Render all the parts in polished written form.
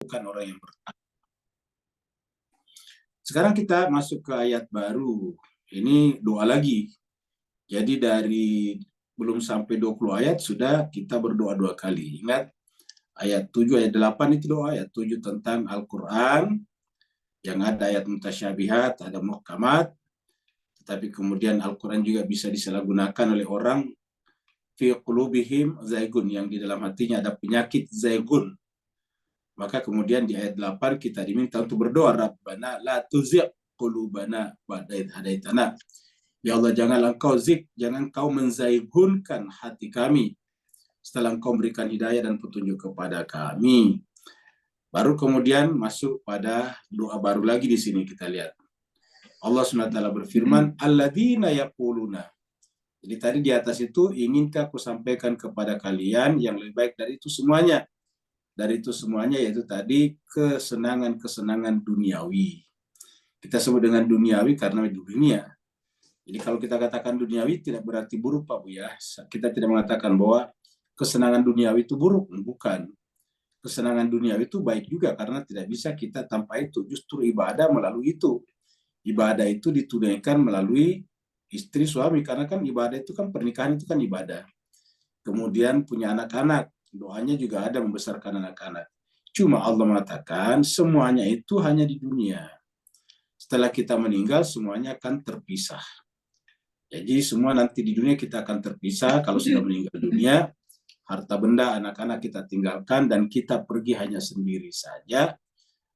bukan orang yang bertakwa. Sekarang kita masuk ke ayat baru. Ini doa lagi. Jadi dari belum sampai 20 ayat sudah kita berdoa 2 kali. Ingat ayat 7, ayat 8 itu doa, ayat 7 tentang Al-Quran, yang ada ayat mutasyabihat, ada muhkamat, tetapi kemudian Al-Quran juga bisa disalahgunakan oleh orang fi qulubihim zaigun, yang di dalam hatinya ada penyakit zaigun. Maka kemudian di ayat 8 kita diminta untuk berdoa, Rabbana la tuzigh qulubana ba'da idh hadaitana. Ya Allah, jangan kau menzaigunkan hati kami setelah engkau memberikan hidayah dan petunjuk kepada kami. Baru kemudian masuk pada doa baru lagi di sini kita lihat. Allah SWT berfirman, alladzina yaquluna. Jadi tadi di atas itu, inginkah aku sampaikan kepada kalian yang lebih baik dari itu semuanya. Dari itu semuanya yaitu tadi kesenangan-kesenangan duniawi. Kita sebut dengan duniawi karena di dunia. Jadi kalau kita katakan duniawi tidak berarti buruk Pak Bu ya. Kita tidak mengatakan bahwa kesenangan duniawi itu buruk, bukan. Kesenangan duniawi itu baik juga karena tidak bisa kita tanpa itu. Justru ibadah melalui itu. Ibadah itu ditunaikan melalui istri suami, karena kan ibadah itu kan, pernikahan itu kan ibadah. Kemudian punya anak-anak, doanya juga ada membesarkan anak-anak. Cuma Allah mengatakan semuanya itu hanya di dunia. Setelah kita meninggal semuanya akan terpisah. Jadi semua nanti di dunia kita akan terpisah. Kalau sudah meninggal dunia, harta benda anak-anak kita tinggalkan dan kita pergi hanya sendiri saja.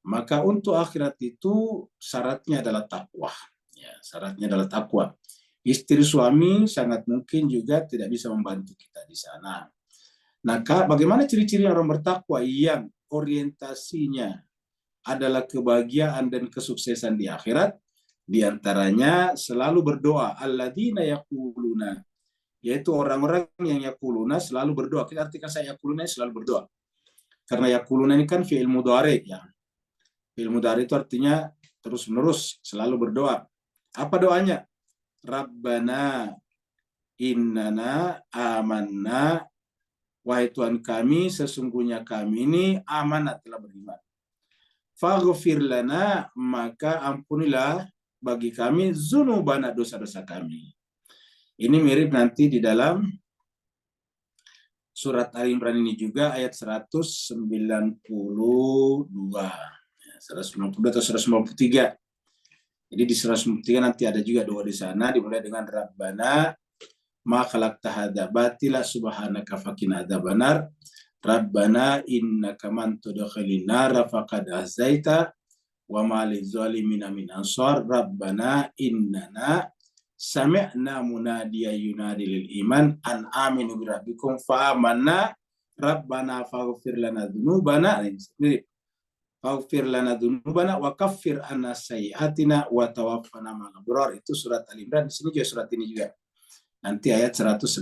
Maka untuk akhirat itu syaratnya adalah takwa. Ya, syaratnya adalah takwa. Istri suami sangat mungkin juga tidak bisa membantu kita di sana. Nah, bagaimana ciri-ciri orang bertakwa yang orientasinya adalah kebahagiaan dan kesuksesan di akhirat? Di antaranya selalu berdoa, alladzina yaquluna, yaitu orang-orang yang yaquluna selalu berdoa. Kita artikan saya yaquluna selalu berdoa. Karena yaquluna ini kan fi'il mudhari ya. Fi'il mudhari itu artinya terus-menerus selalu berdoa. Apa doanya? Rabbana innana amanna, wahai Tuhan kami, sesungguhnya kami ini amanat, telah beriman. Faghfir lana, maka ampunilah bagi kami dzunubana, dosa-dosa kami. Ini mirip nanti di dalam surat Ali Imran ini juga ayat 192, 192 atau 193. Jadi di 193 nanti ada juga doa di sana, dimulai dengan Rabbana ma khalaqta hadza batila subhanaka faqina adzabannar. Rabbana innaka man tudkhilin nar faqad ahzaita wa ma lizalimina min ansar. Rabbana innana sami'na munadiyan yunadi lil iman an aminu bi rabbikum fa amanna rabbana faghfir lana dzunubana. Faghfir lana dzunubana wa kaffir anna sayyi'atina wa tawaffana ma'al abrar. Itu surat Al-Imran. Di sini juga surat ini juga. Nanti ayat 191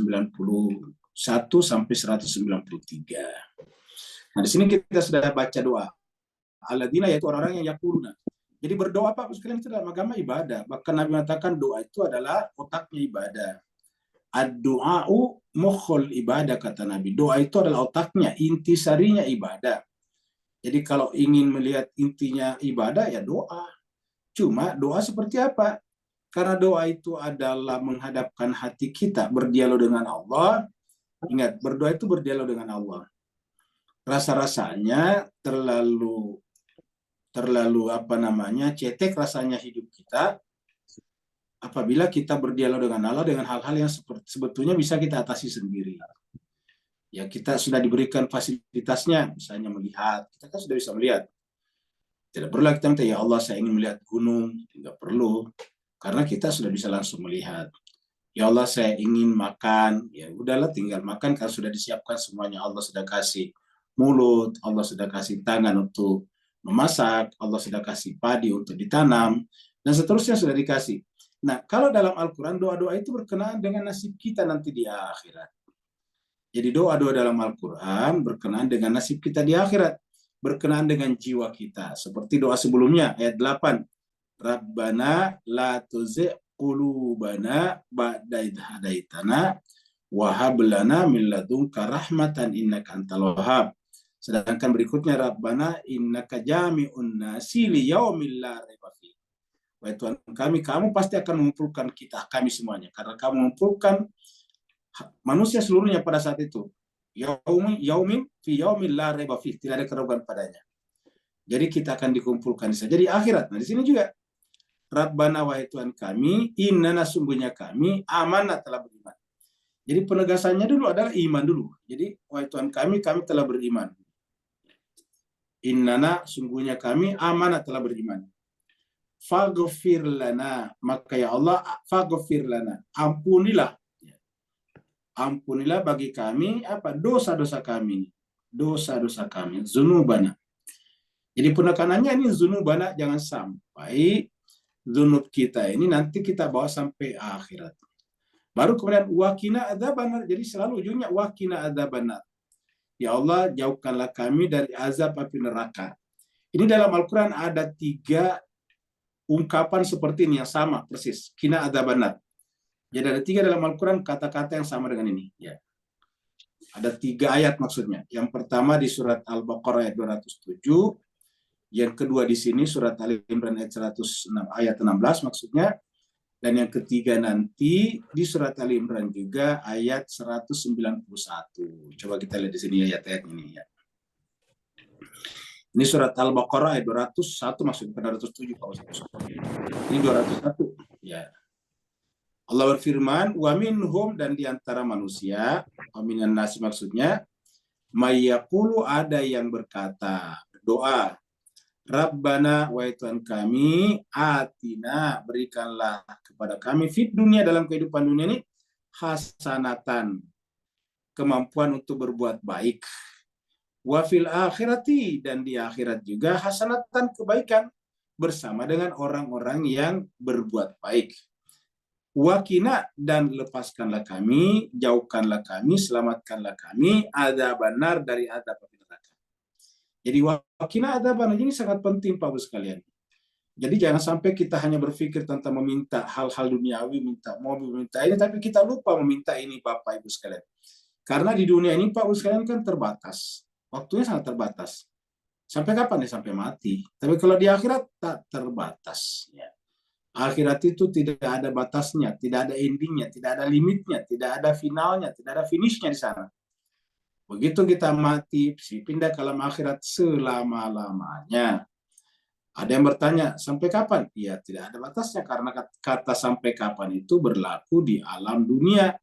sampai 193. Nah, di sini kita sudah baca doa. Alladzina, yaitu orang-orang yang yaquluna. Jadi berdoa Pak sekalian itu dalam agama ibadah. Bahkan Nabi mengatakan doa itu adalah otaknya ibadah. Ad-du'a'u mukhul ibadah, kata Nabi. Doa itu adalah otaknya, intisarinya ibadah. Jadi kalau ingin melihat intinya ibadah ya doa. Cuma doa seperti apa? Karena doa itu adalah menghadapkan hati kita berdialog dengan Allah. Ingat, berdoa itu berdialog dengan Allah. Rasa-rasanya terlalu cetek rasanya hidup kita apabila kita berdialog dengan Allah dengan hal-hal yang sebetulnya bisa kita atasi sendiri. Ya, kita sudah diberikan fasilitasnya, misalnya melihat, kita kan sudah bisa melihat. Tidak perlu kita minta, ya Allah saya ingin melihat gunung, tidak perlu, karena kita sudah bisa langsung melihat. Ya Allah saya ingin makan, ya udahlah tinggal makan, karena sudah disiapkan semuanya. Allah sudah kasih mulut, Allah sudah kasih tangan untuk memasak, Allah sudah kasih padi untuk ditanam, dan seterusnya sudah dikasih. Nah, kalau dalam Al-Quran, doa-doa itu berkenaan dengan nasib kita nanti di akhirat. Jadi doa-doa dalam Al-Quran berkenaan dengan nasib kita di akhirat, berkenaan dengan jiwa kita. Seperti doa sebelumnya, ayat 8. Rabbana la tuzigh qulubana ba'da idh hadaitana wa hab lana min ladunka rahmatan innaka antal wahhab. Sedangkan berikutnya Rabbana innaka jami'un nasi liyaumil la raiba fi. Wahai Tuhan kami, kamu pasti akan mengumpulkan kita, kami semuanya. Karena kamu mengumpulkan manusia seluruhnya pada saat itu. Yaumin fi yaumil la raiba fi. Tidak ada keraguan padanya. Jadi kita akan dikumpulkan di sana. Jadi akhirat. Nah di sini juga Rabbana wahai Tuhan kami, innana sungguhnya kami amanah telah beriman. Jadi penegasannya dulu adalah iman dulu. Jadi wahai Tuhan kami telah beriman. Innana sungguhnya kami amanah telah beriman. Faghfir lana, maka ya Allah faghfir lana, ampunilah bagi kami apa dosa-dosa kami, zunubana. Jadi penekanannya ini zunubana, jangan sampai zunub kita ini nanti kita bawa sampai akhirat. Baru kemudian wakina adzabannar, jadi selalu ujungnya wakina adzabannar. Ya Allah jauhkanlah kami dari azab api neraka. Ini dalam Al-Quran ada 3 ungkapan seperti ini yang sama persis. Kina adzabannar. Jadi ada 3 dalam Al-Quran kata-kata yang sama dengan ini. Ya. Ada 3 ayat maksudnya. Yang pertama di surat Al-Baqarah ayat 207. Yang kedua di sini surat Ali Imran ayat 106, ayat 16 maksudnya. Dan yang ketiga nanti di surat Ali Imran juga ayat 191. Coba kita lihat di sini ayat-ayat ini ya. Ini surat Al-Baqarah ayat 201 maksudnya, bukan 207 Pak Ustaz. Ini 201 ya. Allah berfirman, wa minhum, dan diantara manusia, wa minan nas maksudnya, mayyaqulu, ada yang berkata, berdoa, Rabbana wahai Tuhan kami, atina, berikanlah kepada kami fid dunia, dalam kehidupan dunia ini, hasanatan, kemampuan untuk berbuat baik. Wa fil akhirati, dan di akhirat juga hasanatan, kebaikan bersama dengan orang-orang yang berbuat baik. Wakina, dan lepaskanlah kami, jauhkanlah kami, selamatkanlah kami, adzabannar, dari azab api neraka. Jadi wakina adzabannar ini sangat penting Pak Ibu sekalian. Jadi jangan sampai kita hanya berpikir tentang meminta hal-hal duniawi, minta mobil, minta ini, tapi kita lupa meminta ini Bapak Ibu sekalian. Karena di dunia ini Pak Ibu sekalian kan terbatas. Waktunya sangat terbatas. Sampai kapan ya? Sampai mati. Tapi kalau di akhirat tak terbatas. Ya. Akhirat itu tidak ada batasnya, tidak ada endingnya, tidak ada limitnya, tidak ada finalnya, tidak ada finishnya di sana. Begitu kita mati, pindah ke alam akhirat selama-lamanya. Ada yang bertanya, sampai kapan? Ya, tidak ada batasnya, karena kata sampai kapan itu berlaku di alam dunia.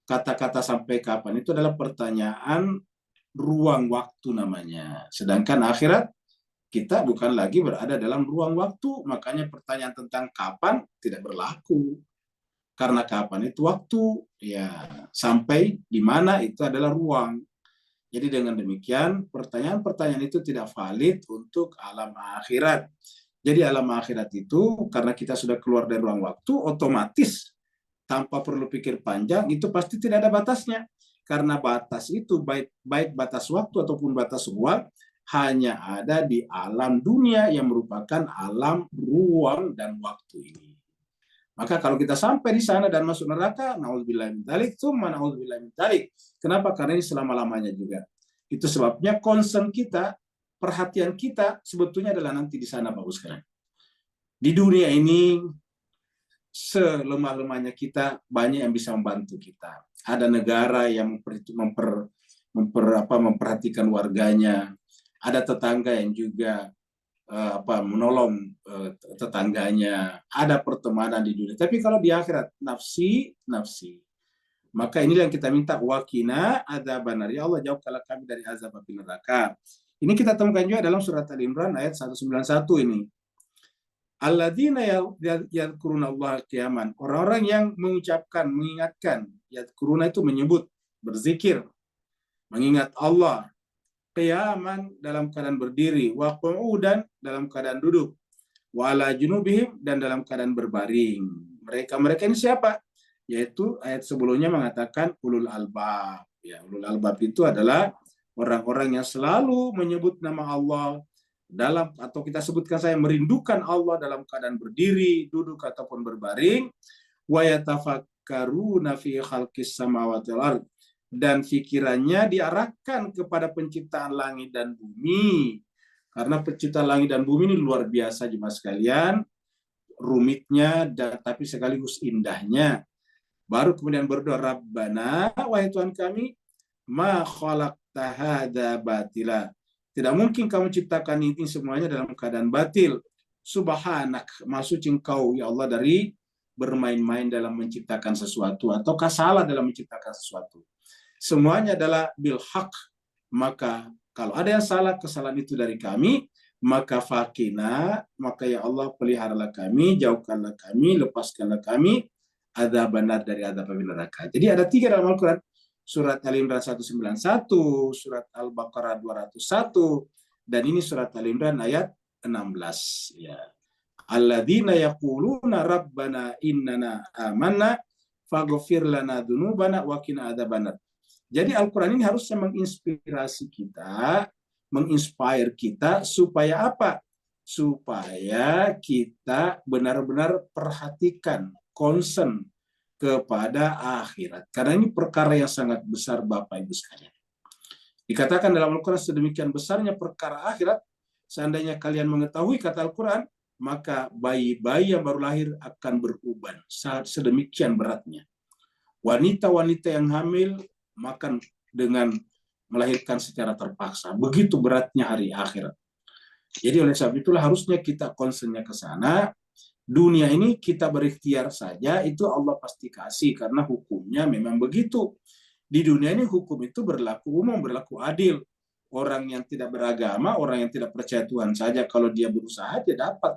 Kata-kata sampai kapan itu adalah pertanyaan ruang waktu namanya. Sedangkan akhirat, kita bukan lagi berada dalam ruang waktu. Makanya pertanyaan tentang kapan tidak berlaku. Karena kapan itu waktu, ya sampai di mana itu adalah ruang. Jadi dengan demikian, pertanyaan-pertanyaan itu tidak valid untuk alam akhirat. Jadi alam akhirat itu, karena kita sudah keluar dari ruang waktu, otomatis tanpa perlu pikir panjang, itu pasti tidak ada batasnya. Karena batas itu, baik batas waktu ataupun batas ruang, hanya ada di alam dunia yang merupakan alam ruang dan waktu ini. Maka kalau kita sampai di sana dan masuk neraka, na'udzubillahi min dzalik, tsumma na'udzubillahi min dzalik. Kenapa? Karena ini selama-lamanya juga. Itu sebabnya concern kita, perhatian kita sebetulnya adalah nanti di sana Bapak sekalian. Di dunia ini selemah-lemahnya kita, banyak yang bisa membantu kita. Ada negara yang memperhatikan warganya. Ada tetangga yang juga menolong tetangganya. Ada pertemanan di dunia. Tapi kalau di akhirat, nafsi. Maka inilah yang kita minta, wakina adzabannar. Ya Allah, jauhkanlah kami dari azab api neraka. Ini kita temukan juga dalam surat Al-Imran ayat 191 ini. Alladzina yadhkuruna Allah qiyaman. Orang-orang yang mengucapkan, mengingatkan. Yadhkuruna itu menyebut, berzikir, mengingat Allah. Qiyaman, dalam keadaan berdiri. Wa qu'udan, dalam keadaan duduk. Wa ala junubihim, dan dalam keadaan berbaring. Mereka ini siapa? Yaitu ayat sebelumnya mengatakan ulul albab. Ya, ulul albab itu adalah orang-orang yang selalu menyebut nama Allah dalam, atau kita sebutkan saya, merindukan Allah dalam keadaan berdiri, duduk ataupun berbaring. Wa yatafakkaruna fi khalqis samawati wal ardh, dan pikirannya diarahkan kepada penciptaan langit dan bumi. Karena penciptaan langit dan bumi ini luar biasa jemaah sekalian, rumitnya dan tapi sekaligus indahnya. Baru kemudian berdoa, Rabbana, wahai Tuhan kami, ma khalaqta hadza batila. Tidak mungkin kamu ciptakan ini semuanya dalam keadaan batil. Subhanak, maksud engkau ya Allah dari bermain-main dalam menciptakan sesuatu ataukah salah dalam menciptakan sesuatu. Semuanya adalah bil haq. Maka kalau ada yang salah, kesalahan itu dari kami, maka fakina, maka ya Allah peliharalah kami, jauhkanlah kami, lepaskanlah kami azab benar dari azab api neraka. Jadi ada 3 dalam Al-Quran. Surat Al-Imran 191, surat Al-Baqarah 201, dan ini surat Al-Imran ayat 16. Ya. Alladzina yaquluna rabbana innana amanna faghfir lana dzunubana wa qina adzabannar. Jadi Al-Quran ini harusnya menginspirasi kita, menginspire kita supaya apa? Supaya kita benar-benar perhatikan, concern kepada akhirat. Karena ini perkara yang sangat besar Bapak Ibu sekalian. Dikatakan dalam Al-Quran sedemikian besarnya perkara akhirat, seandainya kalian mengetahui kata Al-Quran, maka bayi-bayi yang baru lahir akan beruban. Sedemikian beratnya. Wanita-wanita yang hamil makan dengan melahirkan secara terpaksa. Begitu beratnya hari akhirat. Jadi oleh sebab itulah harusnya kita concernnya ke sana. Dunia ini kita berikhtiar saja, itu Allah pasti kasih karena hukumnya memang begitu. Di dunia ini hukum itu berlaku umum, berlaku adil. Orang yang tidak beragama, orang yang tidak percaya Tuhan saja, kalau dia berusaha dia dapat.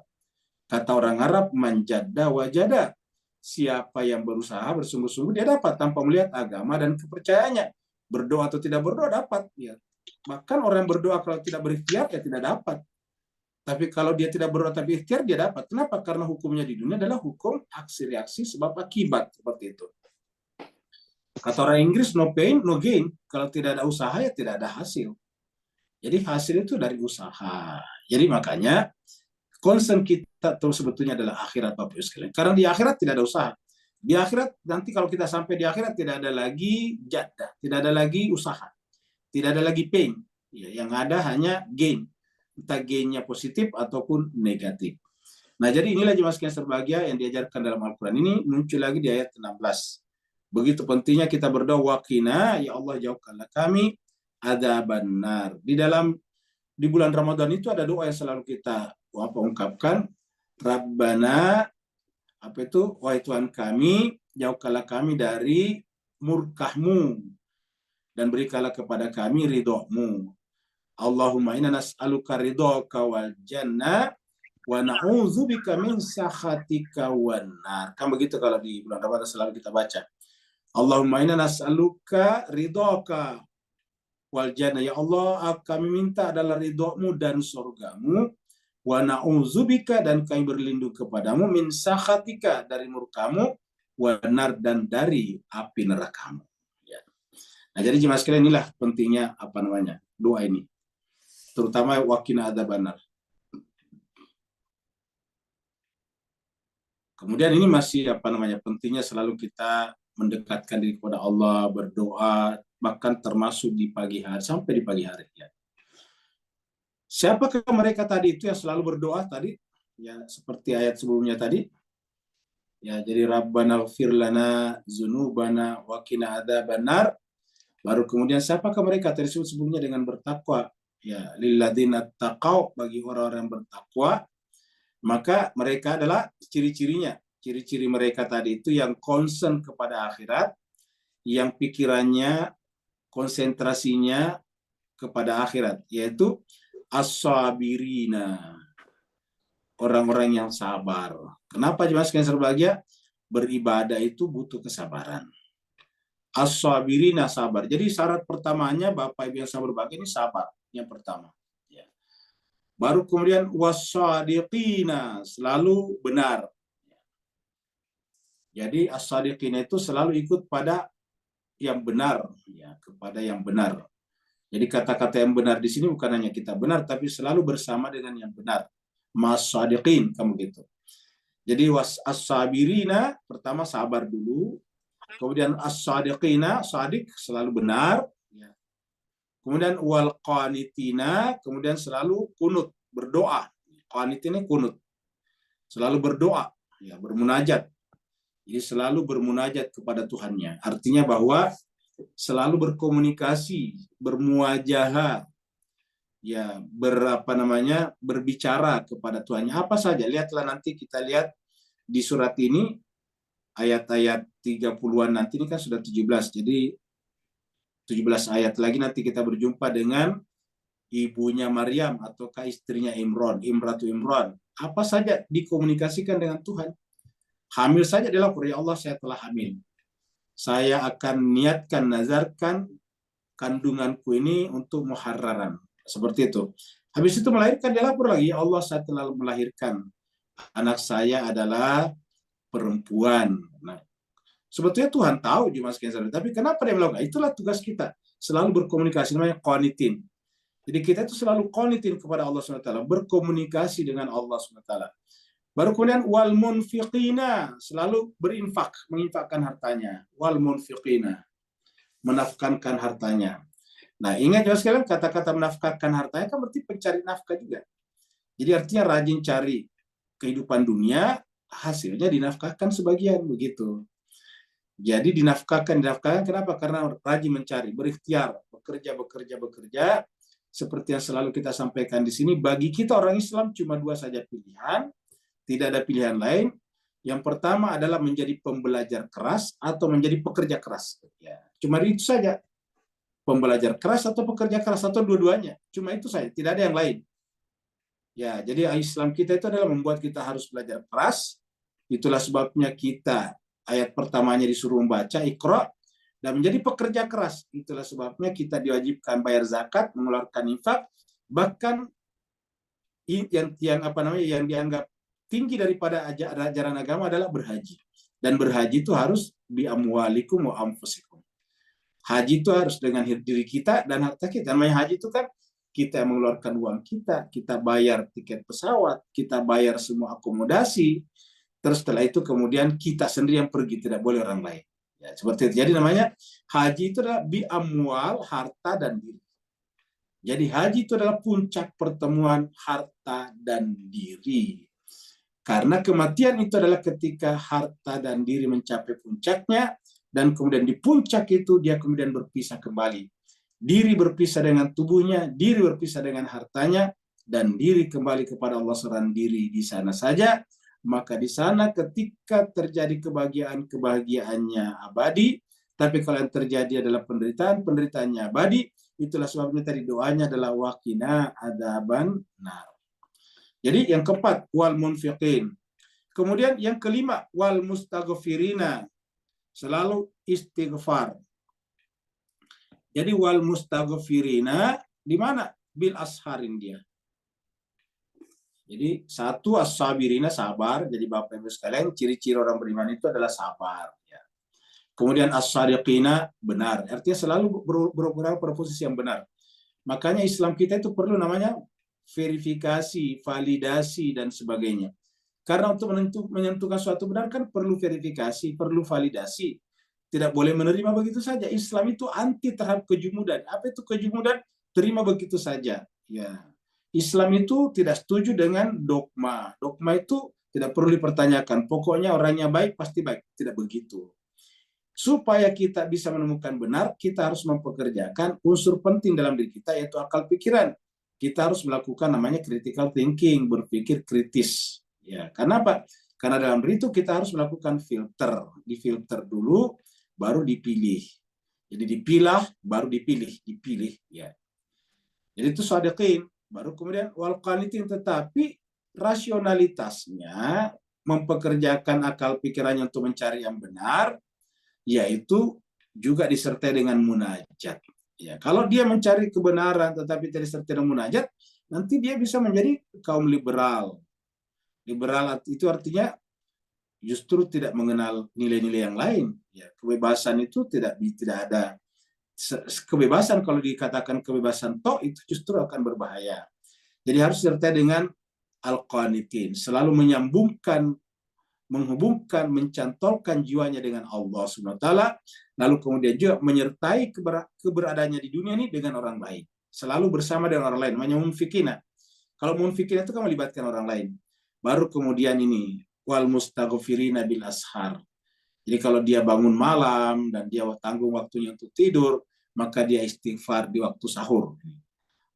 Kata orang Arab, manjada wajada. Siapa yang berusaha bersungguh-sungguh dia dapat tanpa melihat agama dan kepercayaannya. Berdoa atau tidak berdoa dapat. Ya. Bahkan orang yang berdoa kalau tidak berikhtiar ya tidak dapat. Tapi kalau dia tidak berdoa tapi ikhtiar, dia dapat. Kenapa? Karena hukumnya di dunia adalah hukum aksi reaksi sebab akibat. Seperti itu. Kata orang Inggris, no pain, no gain. Kalau tidak ada usaha, ya tidak ada hasil. Jadi hasil itu dari usaha. Jadi makanya, concern kita terus sebetulnya adalah akhirat Bapak Ibu sekalian. Karena di akhirat tidak ada usaha. Di akhirat, nanti kalau kita sampai di akhirat, tidak ada lagi jadah. Tidak ada lagi usaha. Tidak ada lagi pain. Ya, yang ada hanya gain. Entah gainnya positif ataupun negatif. Nah, jadi inilah jemaah sekalian berbahagia yang diajarkan dalam Al-Quran ini muncul lagi di ayat 16. Begitu pentingnya kita berdoa, waqina, ya Allah jauhkanlah kami adzabannar. Di bulan Ramadan itu ada doa yang selalu kita ungkapkan, Rabbana, wahai Tuhan kami, jauhkanlah kami dari murkahmu dan berikanlah kepada kami ridhomu. Allahumma inna nas'aluka ridhaka wal jannah wa na'udzubika min sakhatika wan nar. Kan begitu kalau di bulan Ramadan selalu kita baca. Allahumma inna nas'aluka ridhaka wal jannah. Ya Allah, kami minta adalah ridhomu dan surgamu. Wa na'udzubika dan kami berlindung kepadamu min sakhatika dari murkamu wan nar dan dari api nerakamu. Ya. Nah, jadi jemaah sekalian inilah pentingnya doa ini. Terutama waqina adzabannar. Kemudian ini masih pentingnya selalu kita mendekatkan diri kepada Allah, berdoa, bahkan termasuk di pagi hari sampai di pagi hari. Ya. Siapakah mereka tadi itu yang selalu berdoa tadi? Ya, seperti ayat sebelumnya tadi. Ya, jadi Rabbana ighfir lana dzunubana wa qina adzabannar. Baru kemudian siapakah mereka tadi sebelumnya dengan bertakwa? Ya, lilladzina taqau, bagi orang-orang yang bertakwa, maka mereka adalah ciri-cirinya. Ciri-ciri mereka tadi itu yang concern kepada akhirat, yang pikirannya, konsentrasinya kepada akhirat, yaitu as-sabirina, orang-orang yang sabar. Kenapa jemaah sekalian berbahagia? Beribadah itu butuh kesabaran. As-sabirina, sabar. Jadi syarat pertamanya Bapak Ibu yang sabar berbahagia ini sabar. Yang pertama. Ya. Baru kemudian was-sadiqina, selalu benar. Jadi as-sadiqina itu selalu ikut pada yang benar, ya, kepada yang benar. Jadi kata-kata yang benar di sini bukan hanya kita benar, tapi selalu bersama dengan yang benar. Mas-sadiqin, kamu gitu. Jadi as-sabirina, pertama sabar dulu, Kemudian as-sadiqina, sadik selalu benar. Kemudian wal qanitina, kemudian selalu kunut, berdoa. Qanit ini kunut, selalu berdoa, ya, bermunajat. Jadi selalu bermunajat kepada Tuhannya. Artinya bahwa selalu berkomunikasi, bermuajahah, ya, berbicara kepada Tuhannya. Apa saja, lihatlah nanti kita lihat di surat ini ayat-ayat 30-an nanti ini kan sudah 17. Jadi 17 ayat lagi nanti kita berjumpa dengan ibunya Maryam ataukah istrinya Imran, Imratu Imran. Apa saja dikomunikasikan dengan Tuhan. Hamil saja dia lapor, ya Allah saya telah hamil. Saya akan niatkan, nazarkan kandunganku ini untuk muharraran. Seperti itu. Habis itu melahirkan, dia lapor lagi, ya Allah saya telah melahirkan. Anak saya adalah perempuan. Nah, sebetulnya Tuhan tahu jemaah sekalian, tapi kenapa dia melakukan? Itulah tugas kita, selalu berkomunikasi, namanya qanitin. Jadi kita itu selalu qanitin kepada Allah SWT, berkomunikasi dengan Allah SWT. Baru kemudian wal munfiqina, selalu berinfak, menginfakkan hartanya. Wal munfiqina, menafkahkan hartanya. Nah, ingat juga sekalian, kata-kata menafkahkan hartanya kan berarti pencari nafkah juga. Jadi artinya rajin cari kehidupan dunia, hasilnya dinafkahkan sebagian, begitu. Jadi dinafkahkan kenapa? Karena rajin mencari, berikhtiar, bekerja. Seperti yang selalu kita sampaikan di sini, bagi kita orang Islam cuma dua saja pilihan, tidak ada pilihan lain. Yang pertama adalah menjadi pembelajar keras atau menjadi pekerja keras. Ya, cuma itu saja. Pembelajar keras atau pekerja keras atau dua-duanya. Cuma itu saja, tidak ada yang lain. Ya, jadi Islam kita itu adalah membuat kita harus belajar keras. Itulah sebabnya kita ayat pertamanya disuruh membaca Iqra dan menjadi pekerja keras. Itulah sebabnya kita diwajibkan bayar zakat, mengeluarkan infak, bahkan yang dianggap tinggi daripada ajaran agama adalah berhaji. Dan berhaji itu harus bi amwalikum wa anfusikum. Haji itu harus dengan diri kita dan harta kita. Namanya haji itu kan kita mengeluarkan uang kita bayar tiket pesawat, kita bayar semua akomodasi. Terus setelah itu kemudian kita sendiri yang pergi, tidak boleh orang lain. Ya, seperti itu. Jadi namanya haji itu adalah bi amwal, harta dan diri. Jadi haji itu adalah puncak pertemuan harta dan diri. Karena kematian itu adalah ketika harta dan diri mencapai puncaknya, dan kemudian di puncak itu dia kemudian berpisah kembali. Diri berpisah dengan tubuhnya, diri berpisah dengan hartanya, dan diri kembali kepada Allah seorang diri di sana saja. Maka di sana ketika terjadi kebahagiaannya abadi, tapi kalau yang terjadi adalah penderitaannya abadi. Itulah sebabnya tadi doanya adalah waqina adzaban nar. Jadi yang keempat, wal munfiqin. Kemudian yang kelima, wal mustaghfirina. Selalu istighfar. Jadi wal mustaghfirina di mana? Bil asharin dia. Jadi satu as-sabirina, sabar. Jadi Bapak Ibu sekalian, ciri-ciri orang beriman itu adalah sabar. Ya. Kemudian as-sadiqina, benar. Artinya selalu berada pada posisi yang benar. Makanya Islam kita itu perlu namanya verifikasi, validasi, dan sebagainya. Karena untuk menentukan suatu benar kan perlu verifikasi, perlu validasi. Tidak boleh menerima begitu saja. Islam itu anti terhadap kejumudan. Apa itu kejumudan? Terima begitu saja. Ya. Islam itu tidak setuju dengan dogma. Dogma itu tidak perlu dipertanyakan. Pokoknya orangnya baik, pasti baik. Tidak begitu. Supaya kita bisa menemukan benar, kita harus mempekerjakan unsur penting dalam diri kita, yaitu akal pikiran. Kita harus melakukan namanya critical thinking, berpikir kritis. Ya, kenapa? Karena dalam diri itu kita harus melakukan filter. Difilter dulu, baru dipilih. Jadi dipilah, baru dipilih. Ya. Jadi itu shadiqin. Baru kemudian wal qanitin, tetapi rasionalitasnya mempekerjakan akal pikirannya untuk mencari yang benar, yaitu juga disertai dengan munajat. Ya, kalau dia mencari kebenaran tetapi tidak disertai dengan munajat, nanti dia bisa menjadi kaum liberal. Liberal itu artinya justru tidak mengenal nilai-nilai yang lain. Ya, kebebasan itu tidak ada. Kebebasan, kalau dikatakan kebebasan itu justru akan berbahaya. Jadi harus disertai dengan al-qanitin, selalu menyambungkan menghubungkan, mencantolkan jiwanya dengan Allah Subhanahu wa taala, lalu kemudian juga menyertai keberadaannya di dunia ini dengan orang lain. Selalu bersama dengan orang lain, namanya munfikina. Kalau munfikina itu kan melibatkan orang lain. Baru kemudian ini wal mustaghfirina bil ashar. Jadi kalau dia bangun malam dan dia tanggung waktunya untuk tidur, maka dia istighfar di waktu sahur.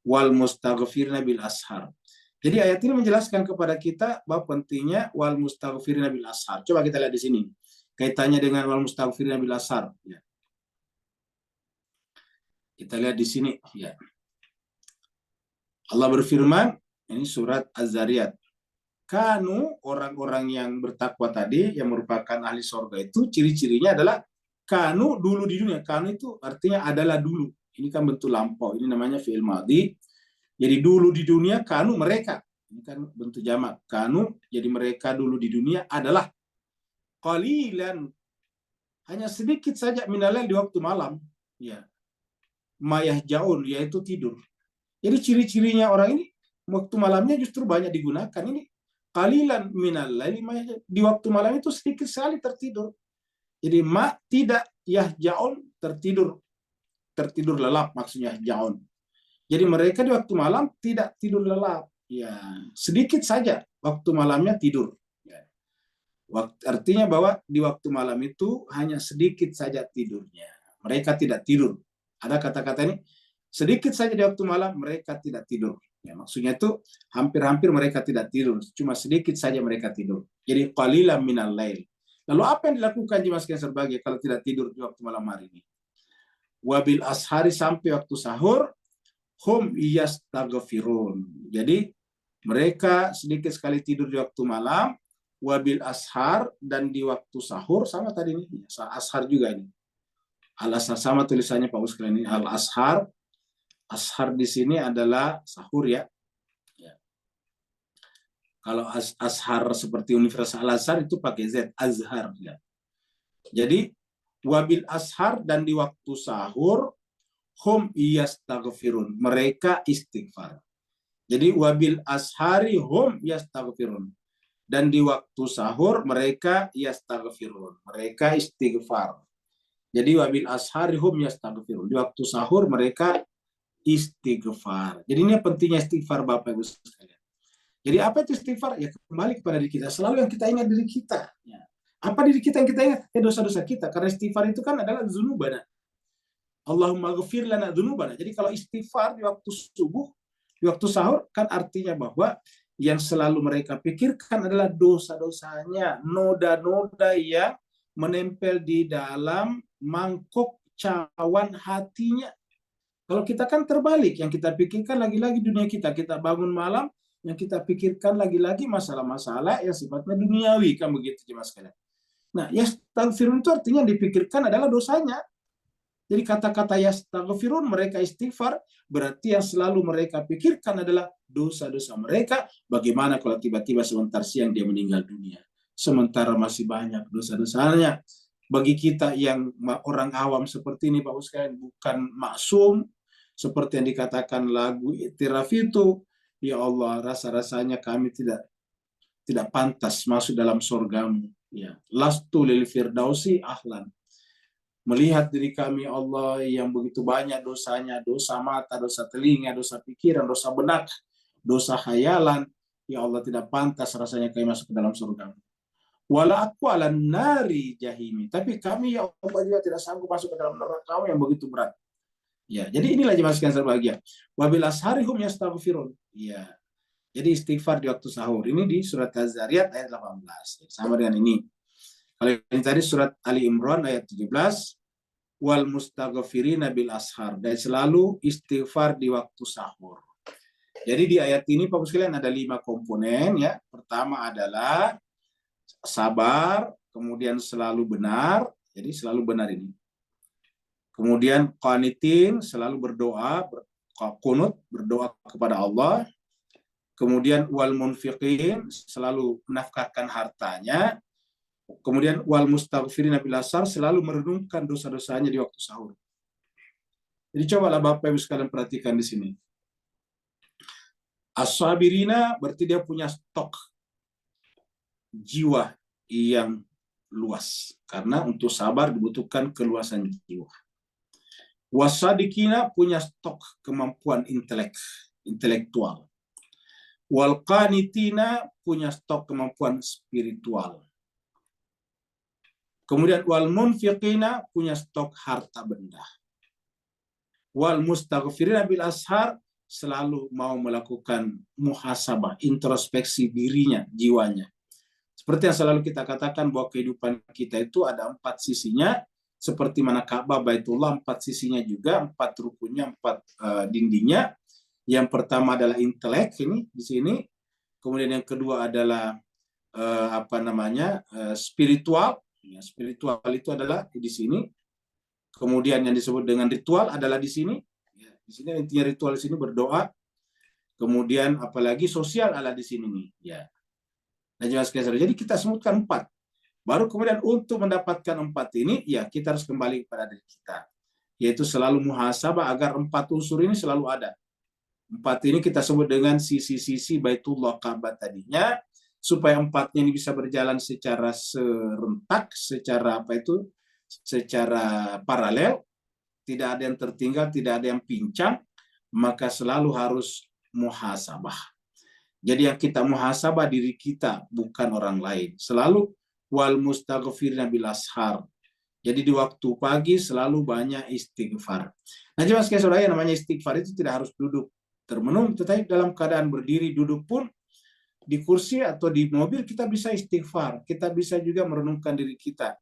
Wal mustaghfirina bil ashar. Jadi ayat ini menjelaskan kepada kita bahwa pentingnya wal mustaghfirina bil ashar. Coba kita lihat di sini. Kaitannya dengan wal mustaghfirina bil ashar. Ya. Kita lihat di sini. Ya. Allah berfirman, ini surat Az-Zariyat. Kanu, orang-orang yang bertakwa tadi, yang merupakan ahli surga itu, ciri-cirinya adalah kanu dulu di dunia. Kanu itu artinya adalah dulu. Ini kan bentuk lampau. Ini namanya fi'il madhi. Jadi dulu di dunia, kanu mereka. Ini kan bentuk jamak. Kanu, jadi mereka dulu di dunia adalah qalilan. Hanya sedikit saja minalail di waktu malam. Ya. Mayah jaun, yaitu tidur. Jadi ciri-cirinya orang ini, waktu malamnya justru banyak digunakan. Ini qalilan minalail, di waktu malam itu sedikit sekali tertidur. Jadi tidak yahjaun, tertidur lelap maksudnya jaun. Jadi mereka di waktu malam tidak tidur lelap. Ya, sedikit saja waktu malamnya tidur. Ya. Artinya bahwa di waktu malam itu hanya sedikit saja tidurnya. Mereka tidak tidur. Ada kata-kata ini, sedikit saja di waktu malam mereka tidak tidur. Ya, maksudnya itu hampir-hampir mereka tidak tidur. Cuma sedikit saja mereka tidur. Jadi qalilan minal lail. Lalu apa yang dilakukan jemaah sekalian sebagai kalau tidak tidur di waktu malam hari ini? Wabil ashari, sampai waktu sahur, hum yastaghfirun. Jadi mereka sedikit sekali tidur di waktu malam, wabil ashar, dan di waktu sahur sama tadi ini, ashar juga ini. Al ashar sama tulisannya Pak Ustaz ini, al ashar. Ashar di sini adalah sahur ya. Ya. Kalau ashar seperti Universitas Al Azhar itu pakai Z, azhar ya. Jadi wabil ashar, dan di waktu sahur, hum yastaghfirun, mereka istighfar. Jadi wabil ashari hum yastaghfirun, dan di waktu sahur mereka yastaghfirun, mereka istighfar. Jadi wabil ashari hum yastaghfirun, di waktu sahur mereka istighfar. Jadi ini pentingnya istighfar Bapak Ibu sekalian. Jadi apa itu istighfar? Ya kembali kepada diri kita. Selalu yang kita ingat diri kita. Ya. Apa diri kita yang kita ingat? Ya dosa-dosa kita. Karena istighfar itu kan adalah dzunubana. Allahumma ghfir lana dzunubana. Jadi kalau istighfar di waktu subuh, di waktu sahur, kan artinya bahwa yang selalu mereka pikirkan adalah dosa-dosanya, noda-noda yang menempel di dalam mangkuk cawan hatinya. Kalau kita kan terbalik, yang kita pikirkan lagi-lagi dunia kita. Kita bangun malam, yang kita pikirkan lagi-lagi masalah-masalah yang sifatnya duniawi, kan begitu jemaah sekalian. Nah, yastaghfirun itu artinya yang dipikirkan adalah dosanya. Jadi kata-kata yastaghfirun, mereka istighfar, berarti yang selalu mereka pikirkan adalah dosa-dosa mereka. Bagaimana kalau tiba-tiba sebentar siang dia meninggal dunia, sementara masih banyak dosa-dosanya. Bagi kita yang orang awam seperti ini Pak Ustaz, bukan maksum, seperti yang dikatakan lagu Iktiraf itu, ya Allah, rasa-rasanya kami tidak pantas masuk dalam surgamu. Ya, lastu lil firdausi ahlan. Melihat diri kami Allah yang begitu banyak dosanya, dosa mata, dosa telinga, dosa pikiran, dosa benak, dosa khayalan, ya Allah tidak pantas rasanya kami masuk ke dalam surgamu. Wala aku ala nari jahimi. Tapi kami ya Allah juga tidak sanggup masuk ke dalam neraka yang begitu berat. Ya, jadi inilah jemaah sekalian berbahagia. Wabil ashari hum yastaghfirun. Ya. Jadi istighfar di waktu sahur. Ini di surat Az-Zariyat ayat 18. Sama dengan ini. Kalau ini tadi surat Ali Imran ayat 17. Wal mustaghfirina bil ashar. Dan selalu istighfar di waktu sahur. Jadi di ayat ini Bapak sekalian ada 5 komponen ya. Pertama adalah sabar, kemudian selalu benar. Jadi selalu benar ini. Kemudian qanitin, selalu berdoa, qunut, berdoa kepada Allah. Kemudian wal munfiqin, selalu menafkahkan hartanya. Kemudian wal mustaghfirina bil ashar, selalu merenungkan dosa-dosanya di waktu sahur. Jadi cobalah Bapak Ibu sekalian perhatikan di sini. As-sabirina berarti dia punya stok jiwa yang luas. Karena untuk sabar dibutuhkan keluasan jiwa. Wasadikina punya stok kemampuan intelektual. Wal qanitina punya stok kemampuan spiritual. Kemudian wal munfiqina punya stok harta benda. Wal mustaghfirina bil ashar selalu mau melakukan muhasabah, introspeksi dirinya, jiwanya. Seperti yang selalu kita katakan bahwa kehidupan kita itu ada 4 sisinya, seperti mana Ka'bah Baitullah 4 sisinya juga, 4 rukunnya, 4 dindingnya. Yang pertama adalah intelek ini di sini, kemudian yang kedua adalah spiritual. Ya, spiritual itu adalah di sini. Kemudian yang disebut dengan ritual adalah di sini. Ya, di sini intinya ritual di sini berdoa. Kemudian apalagi sosial ada di sini nih. Ya. Nah, jadi kita sebutkan 4. Baru kemudian untuk mendapatkan 4 ini, ya kita harus kembali kepada diri kita. Yaitu selalu muhasabah agar 4 unsur ini selalu ada. 4 ini kita sebut dengan sisi-sisi Baitullah Ka'bah tadinya, supaya 4-nya ini bisa berjalan secara serentak, secara paralel, tidak ada yang tertinggal, tidak ada yang pincang, maka selalu harus muhasabah. Jadi yang kita muhasabah diri kita, bukan orang lain. Selalu wal mustaghfirina bil ashar. Jadi di waktu pagi selalu banyak istighfar. Nah, jelas kayak saudara, namanya istighfar itu tidak harus duduk termenung, tetapi dalam keadaan berdiri, duduk pun, di kursi atau di mobil kita bisa istighfar. Kita bisa juga merenungkan diri kita.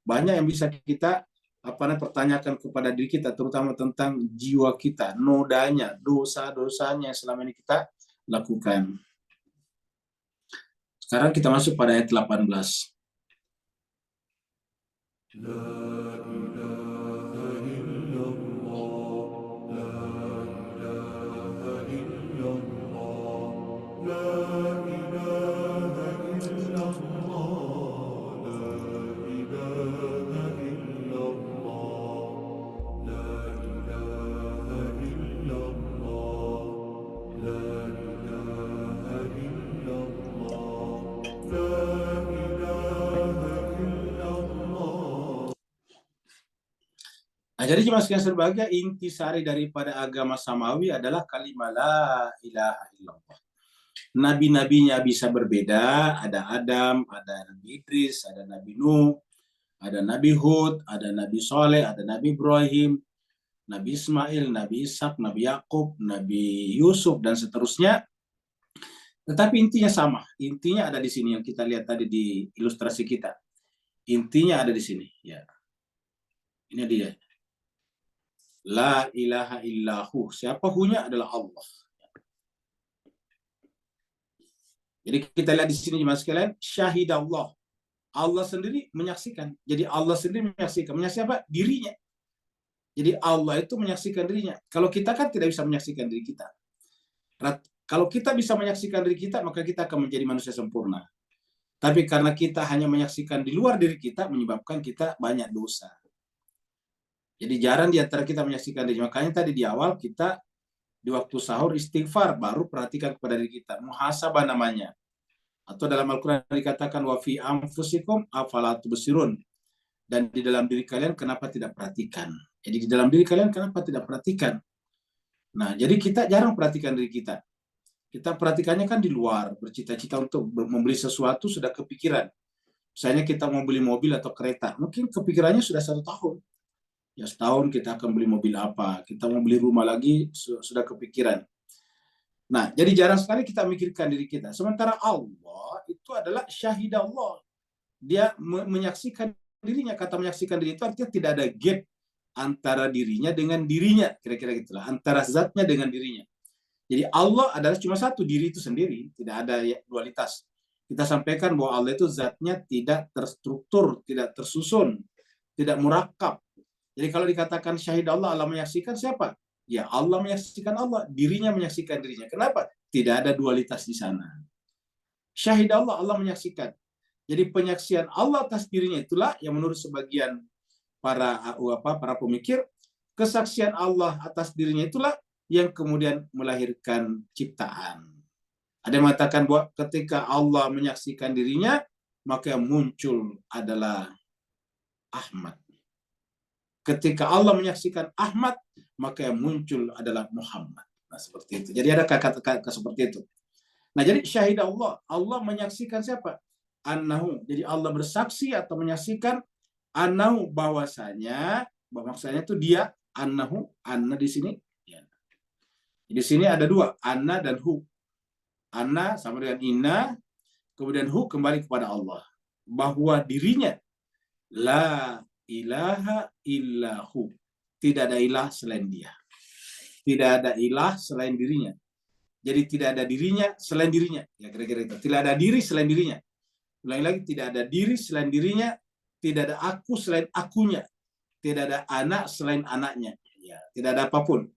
Banyak yang bisa kita pertanyakan kepada diri kita, terutama tentang jiwa kita, nodanya, dosa-dosanya yang selama ini kita lakukan. Sekarang kita masuk pada ayat 18. Nah, jadi jemaah sekalian sebagai intisari daripada agama samawi adalah kalimat la ilaha illallah. Nabi-nabinya bisa berbeda, ada Adam, ada Nabi Idris, ada Nabi Nuh, ada Nabi Hud, ada Nabi Soleh, ada Nabi Ibrahim, Nabi Ismail, Nabi Ishak, Nabi Yakub, Nabi Yusuf, dan seterusnya. Tetapi intinya sama. Intinya ada di sini yang kita lihat tadi di ilustrasi kita. Intinya ada di sini. Ya. Ini dia. La ilaha illahu. Siapa hunya adalah Allah. Jadi kita lihat di sini jemaah sekalian, syahid Allah. Allah sendiri menyaksikan. Jadi Allah sendiri menyaksikan. Menyaksikan apa? Dirinya. Jadi Allah itu menyaksikan dirinya. Kalau kita kan tidak bisa menyaksikan diri kita. Kalau kita bisa menyaksikan diri kita, maka kita akan menjadi manusia sempurna. Tapi karena kita hanya menyaksikan di luar diri kita, menyebabkan kita banyak dosa. Jadi jarang di antara kita menyaksikan diri. Makanya tadi di awal kita di waktu sahur istighfar, baru perhatikan kepada diri kita. Muhasabah namanya. Atau dalam Al-Quran dikatakan wa fi anfusikum afala tubsirun. Dan di dalam diri kalian kenapa tidak perhatikan? Jadi di dalam diri kalian kenapa tidak perhatikan? Nah, jadi kita jarang perhatikan diri kita. Kita perhatikannya kan di luar. Bercita-cita untuk membeli sesuatu sudah kepikiran. Misalnya kita mau beli mobil atau kereta. Mungkin kepikirannya sudah 1 tahun. Ya setahun kita akan beli mobil apa, kita mau beli rumah lagi, sudah kepikiran. Nah, jadi jarang sekali kita mikirkan diri kita. Sementara Allah itu adalah syahid Allah. Dia menyaksikan dirinya. Kata menyaksikan diri itu artinya tidak ada gap antara dirinya dengan dirinya. Kira-kira gitulah. Antara zatnya dengan dirinya. Jadi Allah adalah cuma satu, diri itu sendiri. Tidak ada dualitas. Kita sampaikan bahwa Allah itu zatnya tidak terstruktur, tidak tersusun, tidak murakab. Jadi kalau dikatakan syahid Allah, Allah menyaksikan siapa? Ya Allah menyaksikan Allah, dirinya menyaksikan dirinya. Kenapa? Tidak ada dualitas di sana. Syahid Allah, Allah menyaksikan. Jadi penyaksian Allah atas dirinya itulah yang menurut sebagian para pemikir, kesaksian Allah atas dirinya itulah yang kemudian melahirkan ciptaan. Ada yang mengatakan bahwa ketika Allah menyaksikan dirinya, maka yang muncul adalah Ahmad. Ketika Allah menyaksikan Ahmad, maka yang muncul adalah Muhammad. Nah, seperti itu. Jadi ada kata-kata seperti itu. Nah, jadi syahid Allah, Allah menyaksikan siapa? Annahu. Jadi Allah bersaksi atau menyaksikan annahu, bahwasanya, maksudnya itu dia, annahu, anna di sini. Ya. Di sini ada dua, anna dan hu. Anna sama dengan inna, kemudian hu kembali kepada Allah. Bahwa dirinya la ilaha illahu. Tidak ada ilah selain dia. Tidak ada ilah selain dirinya. Jadi tidak ada dirinya selain dirinya. Ya, kira-kira itu. Tidak ada diri selain dirinya. Ulangi lagi, tidak ada diri selain dirinya. Tidak ada aku selain akunya. Tidak ada anak selain anaknya. Ya, tidak ada apapun.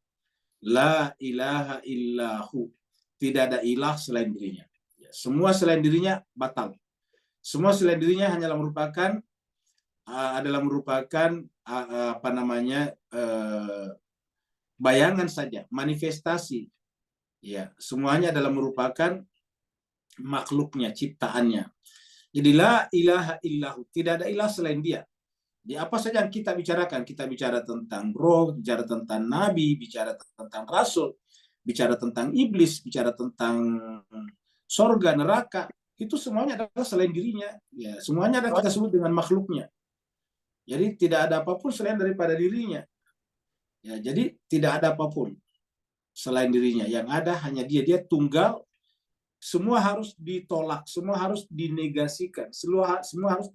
La ilaha illahu. Tidak ada ilah selain dirinya. Ya, semua selain dirinya batal. Semua selain dirinya hanyalah merupakan bayangan saja, manifestasi. Ya, semuanya adalah merupakan makhluknya, ciptaannya. Jadi la ilaha illahu, tidak ada ilah selain dia. Di apa saja yang kita bicarakan, kita bicara tentang roh, bicara tentang nabi, bicara tentang rasul, bicara tentang iblis, bicara tentang sorga, neraka, itu semuanya adalah selain dirinya. Ya, semuanya adalah kita sebut dengan makhluknya. Jadi tidak ada apapun selain daripada dirinya. Ya, jadi tidak ada apapun selain dirinya. Yang ada hanya dia. Dia tunggal. Semua harus ditolak. Semua harus dinegasikan. Semua harus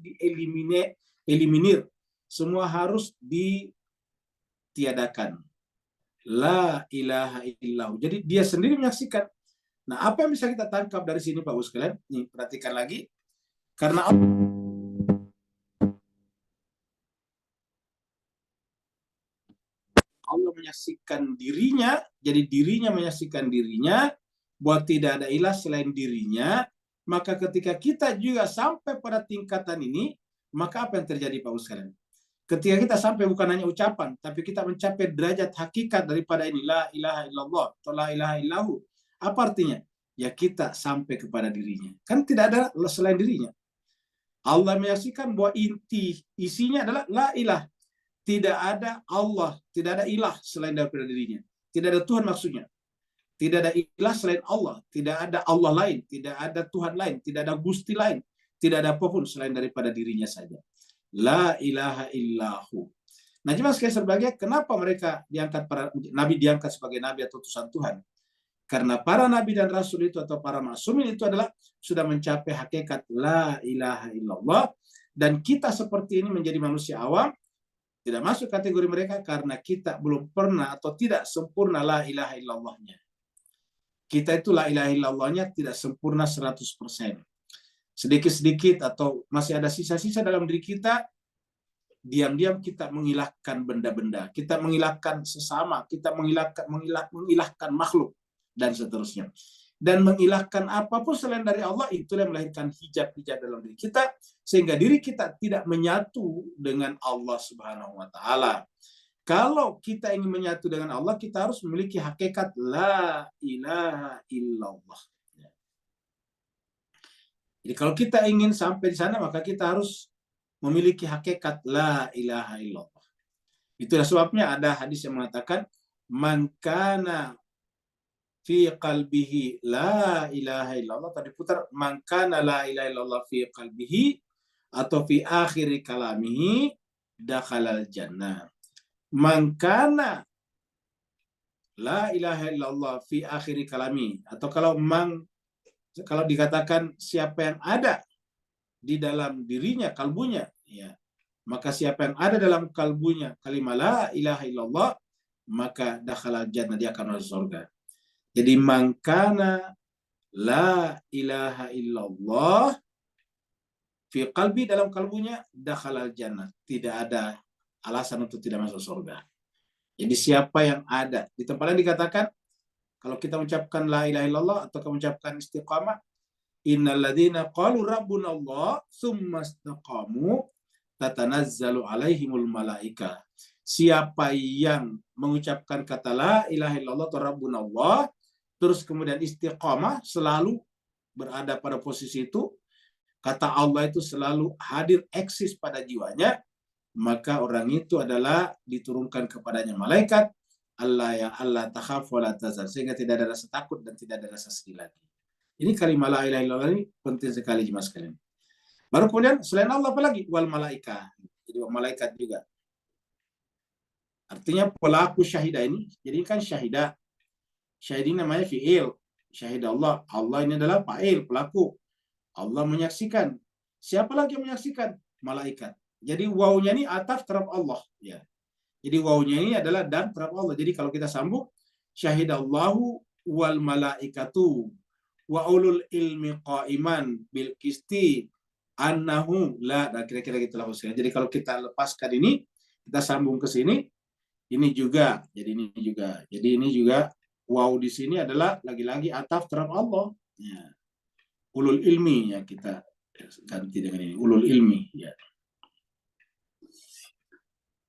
eliminir. Semua harus ditiadakan. La ilaha illallah. Jadi dia sendiri menyaksikan. Nah, apa yang bisa kita tangkap dari sini, Pak Bos sekalian? Nih, perhatikan lagi. Karena Allah menyaksikan dirinya, jadi dirinya menyaksikan dirinya, bahwa tidak ada ilah selain dirinya, maka ketika kita juga sampai pada tingkatan ini, maka apa yang terjadi, Pak Ustaz? Ketika kita sampai bukan hanya ucapan, tapi kita mencapai derajat hakikat daripada ini, la ilaha illallah, atau la ilaha illahu. Apa artinya? Ya kita sampai kepada dirinya. Kan tidak ada selain dirinya. Allah menyaksikan bahwa isinya adalah la ilah. Tidak ada Allah, tidak ada ilah selain daripada dirinya. Tidak ada Tuhan maksudnya. Tidak ada ilah selain Allah. Tidak ada Allah lain. Tidak ada Tuhan lain. Tidak ada Gusti lain. Tidak ada apapun selain daripada dirinya saja. La ilaha illahu. Nah, cuma sekali sebagai kenapa mereka diangkat, para nabi diangkat sebagai nabi atau utusan Tuhan? Karena para nabi dan rasul itu atau para maksumin itu adalah sudah mencapai hakikat la ilaha illallah, dan kita seperti ini menjadi manusia awam tidak masuk kategori mereka karena kita belum pernah atau tidak sempurna la ilaha illallahnya. Kita itu la ilaha illallahnya tidak sempurna 100%. Sedikit-sedikit atau masih ada sisa-sisa dalam diri kita, diam-diam kita mengilahkan benda-benda, kita mengilahkan sesama, kita mengilahkan makhluk, dan seterusnya. Dan mengilahkan apapun selain dari Allah, itulah yang melahirkan hijab-hijab dalam diri kita, sehingga diri kita tidak menyatu dengan Allah Subhanahu wa Ta'ala. Kalau kita ingin menyatu dengan Allah, kita harus memiliki hakikat la ilaha illallah. Jadi kalau kita ingin sampai di sana, maka kita harus memiliki hakikat la ilaha illallah. Itulah sebabnya ada hadis yang mengatakan, man kana fi qalbihi la ilaha illallah, tadi putar, man kana la ilaha illallah fi qalbihi atau fi akhiri kalamihi dakhalal jannah. Man kana la ilaha illallah fi akhiri kalami, atau kalau dikatakan siapa yang ada di dalam dirinya, kalbunya, ya, maka siapa yang ada dalam kalbunya kalimat la ilaha illallah, maka dakhala jannah, dia akan masuk surga. Jadi mangkana la ilaha illallah fi qalbi, dalam kalbunya, dakhala jannah, tidak ada alasan untuk tidak masuk surga. Jadi siapa yang ada di tempat lain dikatakan, kalau kita mengucapkan la ilaha illallah atau kita mengucapkan istiqamah, innal ladzina qalu rabbuna Allah tsumma istaqamu tatanazzalu alaihimul malaika. Siapa yang mengucapkan kata la ilaha illallah atau rabbuna Allah, terus kemudian istiqamah, selalu berada pada posisi itu, kata Allah itu selalu hadir eksis pada jiwanya, maka orang itu adalah diturunkan kepadanya malaikat Allah ya Allah takhaf wa la tahzan, sehingga tidak ada rasa takut dan tidak ada rasa sedih lagi. Ini kalimat la ilaha illallah ini penting sekali jemaah sekalian. Baru kemudian selain Allah apa lagi? Wal malaika. Jadi malaikat juga. Artinya pelaku syahidah ini, jadi kan syahidah. Syahid ini namanya fi'il. Syahid Allah. Allah ini adalah fa'il, pelaku. Allah menyaksikan. Siapa lagi yang menyaksikan? Malaikat. Jadi wawunya ini ataf terhadap Allah. Ya. Jadi wawunya ini adalah dan terhadap Allah. Jadi kalau kita sambung, syahidallahu wal malaikatu wa ulul ilmi qa'iman bil qisti annahu la, nah, kira-kira gitulah maksudnya. Jadi kalau kita lepaskan ini, kita sambung ke sini, ini juga, jadi ini juga wow di sini adalah lagi-lagi ataf terhadap Allah. Ya. Ulul ilmi ya, kita ganti dengan ini ulul ilmi ya.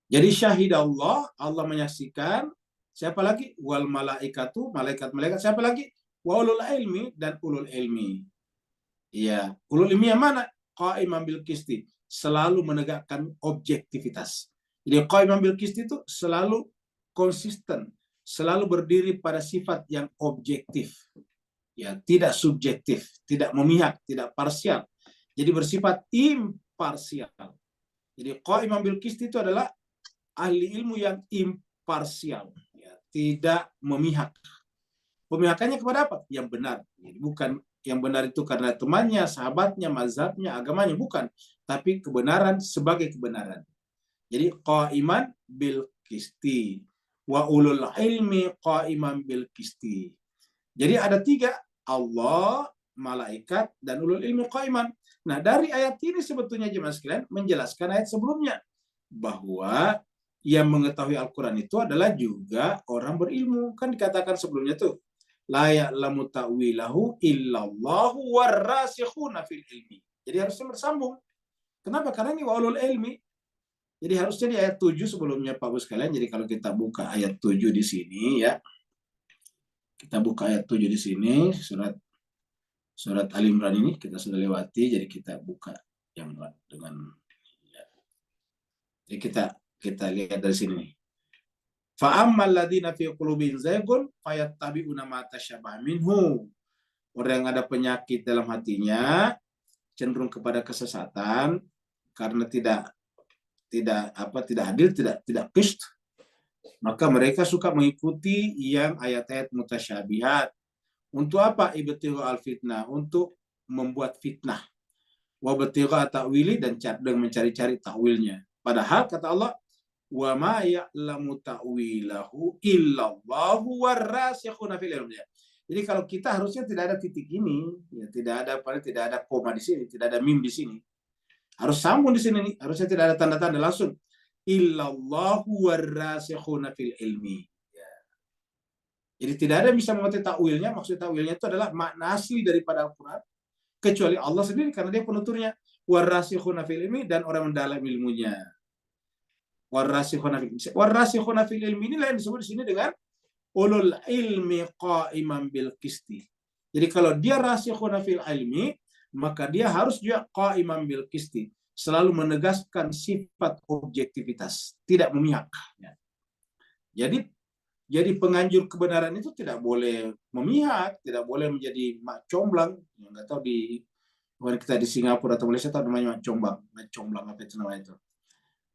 Jadi syahid Allah, Allah menyaksikan. Siapa lagi? Wal malaikatu, malaikat-malaikat. Siapa lagi? Wa ulul ilmi, dan ulul ilmi. Ya, ulul ilmi yang mana? Qa'iman bil qisti, selalu menegakkan objektivitas. Jadi qa'iman bil qisti itu selalu konsisten, selalu berdiri pada sifat yang objektif. Ya, tidak subjektif, tidak memihak, tidak parsial. Jadi bersifat imparsial. Jadi qa'iman bil qisti itu adalah ahli ilmu yang imparsial, ya, tidak memihak. Pemihakannya kepada apa? Yang benar. Jadi bukan yang benar itu karena temannya, sahabatnya, mazhabnya, agamanya, bukan. Tapi kebenaran sebagai kebenaran. Jadi qa'iman bil qisti wa ulul ilmi qa'iman bil qisti. Jadi ada tiga, Allah, malaikat, dan ulul ilmi qa'iman. Nah, dari ayat ini sebetulnya jemaah sekalian menjelaskan ayat sebelumnya bahwa yang mengetahui Al-Quran itu adalah juga orang berilmu. Kan dikatakan sebelumnya tuh, la ya'lamu ta'wilahu illallahu warrasikhuna fil ilmi. Jadi harusnya bersambung. Kenapa? Karena ini wa'ulul ilmi. Jadi harusnya di ayat 7 sebelumnya Pak Bu sekalian. Jadi kalau kita buka ayat 7 di sini ya. Kita buka ayat 7 di sini, surat Ali Imran ini kita sudah lewati, jadi kita buka yang dengan ya. Jadi kita lihat dari sini nih. Fa'ammal ladzina fi qulubihim zaygun fayattabi'una ma tasyabaha minhu. Orang yang ada penyakit dalam hatinya cenderung kepada kesesatan karena tidak adil, tidak qist, maka mereka suka mengikuti yang ayat-ayat mutasyabihat. Untuk apa? Ibtigha al-fitnah, untuk membuat fitnah. Wa ibtigha ta'wili, dan mencari-cari takwilnya. Padahal kata Allah, wa ma ya'lamu ta'wilahu illallahu warrasikhuna fil ilmi. Jadi kalau kita harusnya tidak ada titik ini, ya, tidak ada koma di sini, tidak ada mim di sini. Harus sambung di sini nih, harusnya tidak ada tanda-tanda, langsung illallahu warrasikhuna fil ilmi. Ya. Jadi tidak ada yang bisa mengerti takwilnya, maksud takwilnya itu adalah makna asli daripada Al-Qur'an kecuali Allah sendiri karena dia penuturnya. Warrasikhuna fil ilmi, dan orang mendalam ilmunya. Warrasikhuna fil ilmi ini lain disebut di sini dengan ulul ilmi qa'iman bil qisti. Jadi kalau dia rasikhuna fil ilmi, maka dia harus juga qa'iman bil qisti, selalu menegaskan sifat objektivitas, tidak memihak. Jadi penganjur kebenaran itu tidak boleh memihak, tidak boleh menjadi mak comblang. Nggak tahu di kita di Singapura atau Malaysia tahu namanya mak comblang apa itu namanya itu.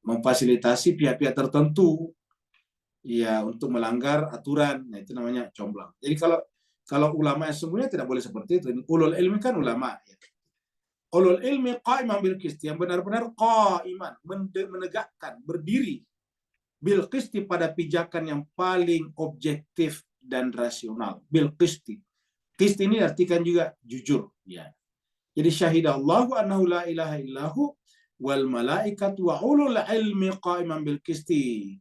Memfasilitasi pihak-pihak tertentu ya untuk melanggar aturan, nah itu namanya comblang. Jadi kalau ulama yang sesungguhnya tidak boleh seperti itu. Ulul ilmi kan ulama ya. Ulul ilmi qa'iman bil qisti, yang benar-benar qa'iman, menegakkan, berdiri bil qisti, pada pijakan yang paling objektif dan rasional. Bil qisti. Qisti ini artikan juga jujur ya. Jadi syahidallahu annahu la ilaha illahu wal malaikatu wa ulul ilmi qa'iman bil qisti.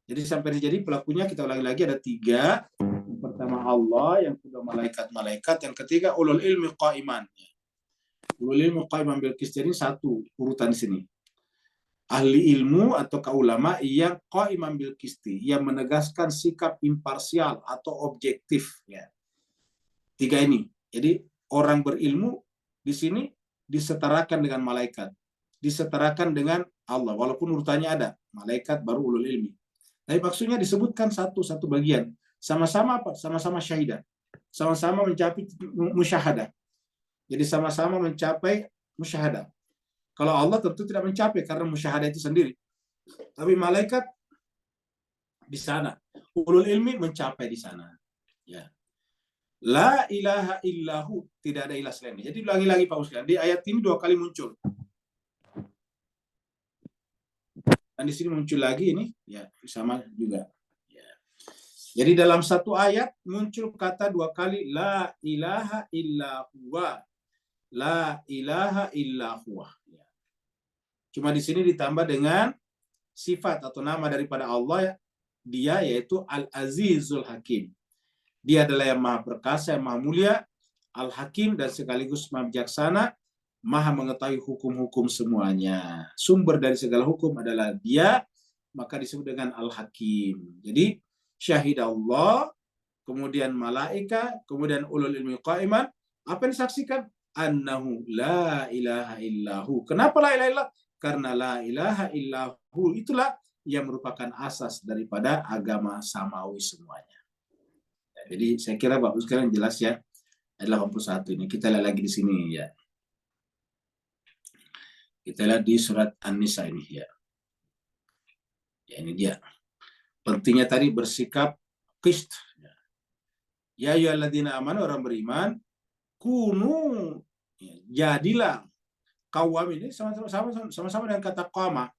Jadi sampai jadi pelakunya kita ulangi lagi ada tiga. Yang pertama Allah, yang kedua malaikat-malaikat, yang ketiga ulul ilmi qa'iman. Ulul ilmi qa'iman bil qisti ini satu urutan di sini. Ahli ilmu atau ulama yang qa'iman bil qisti, yang menegaskan sikap imparsial atau objektif ya. Tiga ini. Jadi orang berilmu di sini disetarakan dengan malaikat, disetarakan dengan Allah, walaupun urutannya ada, malaikat baru ulul ilmi. Tapi maksudnya disebutkan satu bagian, sama-sama apa? Sama-sama syahidah, sama-sama mencapai musyahadah. Jadi sama-sama mencapai musyahadah. Kalau Allah tentu tidak mencapai karena musyahadah itu sendiri. Tapi malaikat di sana, ulul ilmi mencapai di sana. Ya. La ilaha illahu, tidak ada ilah selainnya. Jadi lagi-lagi Pak Ustaz, di ayat ini 2 kali muncul. Dan di sini muncul lagi ini, ya sama juga. Ya. Jadi dalam satu ayat muncul kata 2 kali la ilaha illahu. La ilaha illahu. Ya. Cuma di sini ditambah dengan sifat atau nama daripada Allah, dia yaitu Al-Azizul Hakim. Dia adalah yang maha perkasa, yang maha mulia, Al-Hakim, dan sekaligus maha bijaksana, maha mengetahui hukum-hukum semuanya. Sumber dari segala hukum adalah dia, maka disebut dengan Al-Hakim. Jadi, syahid Allah, kemudian malaikat, kemudian ulul ilmi qa'iman, apa yang disaksikan? Annahu la ilaha illahu. Kenapa la ilaha illallah? Karena la ilaha illahu itulah yang merupakan asas daripada agama samawi semuanya. Jadi saya kira Bapak sekarang jelas ya, ayat 81 ini. Kita lihat lagi di sini ya. Kita lihat di surat An-Nisa ini ya. Ya ini dia. Pentingnya tadi bersikap qist. Ya ayyuhalladzina amanu, orang beriman, kunu, ya, jadilah qawamin. Ini sama-sama dengan kata qama.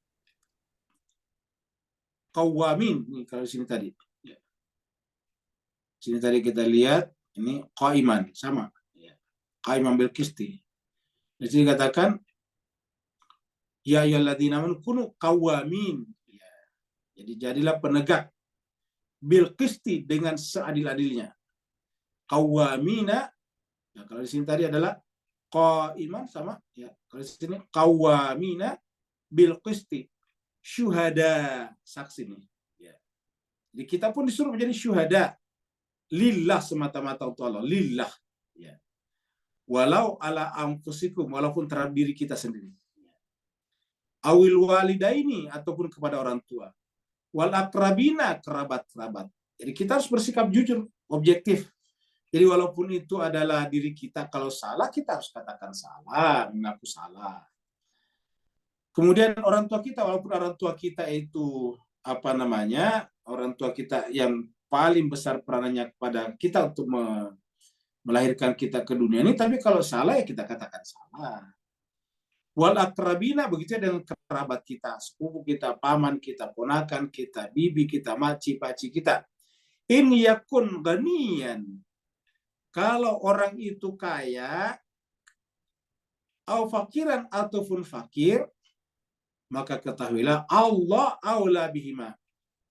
Qawamin ini kalau di sini tadi. Sini tadi kita lihat ini qaiman sama ya. Qaiman bil qisti. Di sini katakan ya ayyuhalladzina amanu kunu qawamin. Ya. Jadi jadilah penegak bil qisti dengan seadil-adilnya. Qawamina. Nah, kalau di sini tadi adalah qaiman sama ya. Kalau di sini qawamina bil qisti. Syuhada, saksi nih. Ya. Jadi kita pun disuruh menjadi syuhada. Lillah, semata-mata untuk Allah, lillah ya. Walau ala anfusikum, walaupun terhadap diri kita sendiri. Awil walidaini, ataupun kepada orang tua. Wal akrabina, kerabat-kerabat. Jadi kita harus bersikap jujur, objektif. Jadi walaupun itu adalah diri kita, kalau salah kita harus katakan salah, mengaku salah. Kemudian orang tua kita, walaupun orang tua kita itu orang tua kita yang paling besar peranannya kepada kita untuk melahirkan kita ke dunia ini, tapi kalau salah ya kita katakan salah. Wal akrabina, begitu dengan kerabat kita, sepupu kita, paman kita, ponakan kita, bibi kita, maci, paci kita. In yakun ganiyan, kalau orang itu kaya, au fakiran, ataupun fakir, maka ketahuilah Allah aula bihima.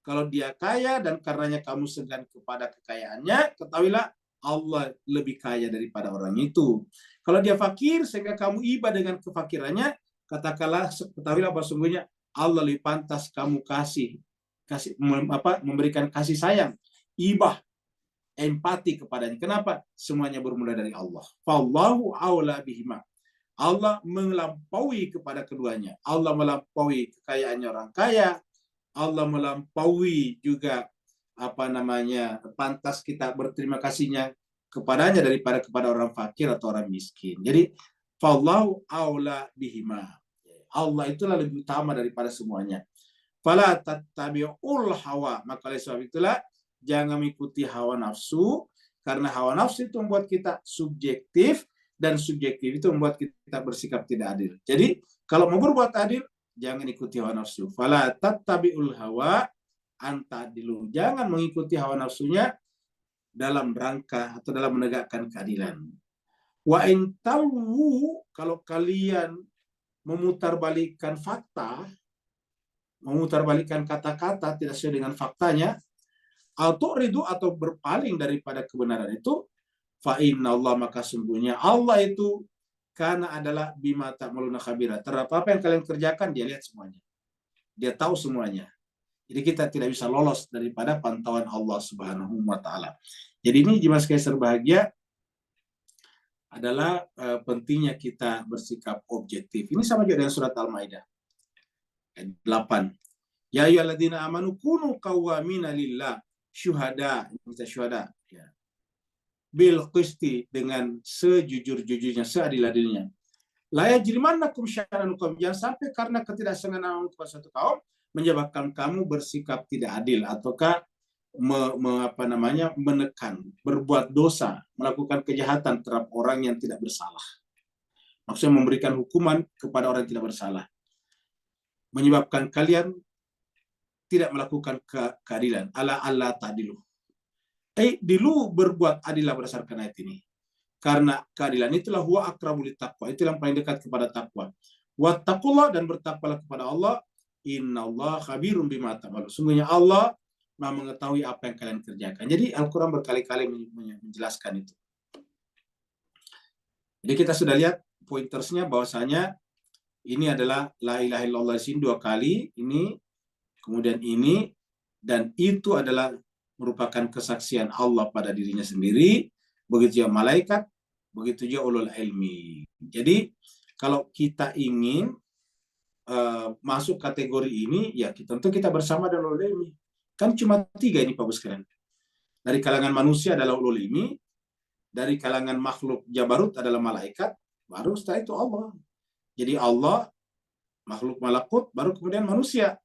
Kalau dia kaya dan karenanya kamu segan kepada kekayaannya, ketahuilah Allah lebih kaya daripada orang itu. Kalau dia fakir sehingga kamu iba dengan kefakirannya, ketahuilah bahwa sungguhnya Allah lebih pantas kamu memberikan kasih sayang, ibah, empati kepadanya. Kenapa? Semuanya bermula dari Allah. Fallahu aula bihima. Allah melampaui kepada keduanya. Allah melampaui kekayaannya orang kaya. Allah melampaui juga pantas kita berterima kasihnya kepadanya daripada kepada orang fakir atau orang miskin. Jadi fallahu aula bihima. Allah itulah lebih utama daripada semuanya. Fala tattabi'ul hawa. Maka oleh sebab itulah jangan mengikuti hawa nafsu, karena hawa nafsu itu membuat kita subjektif, dan subjektif itu membuat kita bersikap tidak adil. Jadi kalau mau berbuat adil, jangan ikuti hawa nafsu. Fala tattabi'ul hawa antadilu. Jangan mengikuti hawa nafsunya dalam rangka atau dalam menegakkan keadilan. Wa in tawu, kalau kalian memutarbalikkan fakta, memutarbalikkan kata-kata tidak sesuai dengan faktanya, atau ridu, atau berpaling daripada kebenaran itu, fa inna Allah, maka sungguhnya Allah itu karena adalah bima ta'maluna khabira. Terhadap apa yang kalian kerjakan, dia lihat semuanya. Dia tahu semuanya. Jadi kita tidak bisa lolos daripada pantauan Allah Subhanahu wa taala. Jadi ini jemaah sekalian berbahagia, adalah pentingnya kita bersikap objektif. Ini sama juga dengan surat Al-Maidah ayat 8. Ya ayyuhalladzina amanu kunu qawwamina lillah syuhada, kita syuhada ya. Bil qisti, dengan sejujur-jujurnya, seadil-adilnya. La yajrimannakum syana'anu qaum, jangan sampai karena ketidaksengajaan suatu kaum menyebabkan kamu bersikap tidak adil ataukah menekan, berbuat dosa, melakukan kejahatan terhadap orang yang tidak bersalah. Maksudnya memberikan hukuman kepada orang yang tidak bersalah, menyebabkan kalian tidak melakukan keadilan. Allah ta'dilu. Dilu berbuat adillah berdasarkan ayat ini. Karena keadilan itulah huwa aqrabu littaqwa, itu yang paling dekat kepada takwa. Wattaqullah, dan bertakwalah kepada Allah. Innallaha khabirum bima ta'malun. Sungguhnya Allah Maha mengetahui apa yang kalian kerjakan. Jadi Al-Quran berkali-kali menjelaskan itu. Jadi kita sudah lihat pointersnya bahwasanya ini adalah la ilaha illallah di sini 2 kali, ini kemudian ini, dan itu adalah merupakan kesaksian Allah pada dirinya sendiri, begitu juga malaikat, begitu juga ulul ilmi. Jadi kalau kita ingin masuk kategori ini, ya tentu kita bersama dengan ulul ilmi. Kan cuma 3 ini Pak Bos sekalian. Dari kalangan manusia adalah ulul ilmi, dari kalangan makhluk jabarut adalah malaikat, baru setelah itu Allah. Jadi Allah, makhluk malakut, baru kemudian manusia.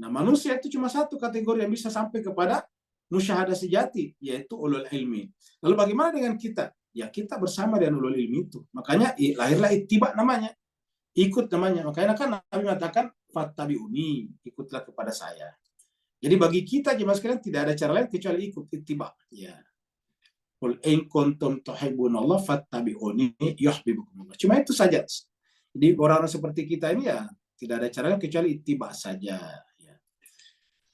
Nah, manusia itu cuma 1 kategori yang bisa sampai kepada musyahadah sejati, yaitu ulul ilmi. Lalu bagaimana dengan kita? Ya kita bersama dengan ulul ilmi itu. Makanya lahirlah ittiba namanya. Ikut namanya. Makanya kan Nabi mengatakan fattabi'uni, ikutlah kepada saya. Jadi bagi kita jemaah sekalian tidak ada cara lain kecuali ikut ittiba. Ya. Qul in kuntum tuhibbunallah fattabi'uni yuhibbukumullah. Cuma itu saja. Jadi orang-orang seperti kita ini ya tidak ada cara lain kecuali ittiba saja.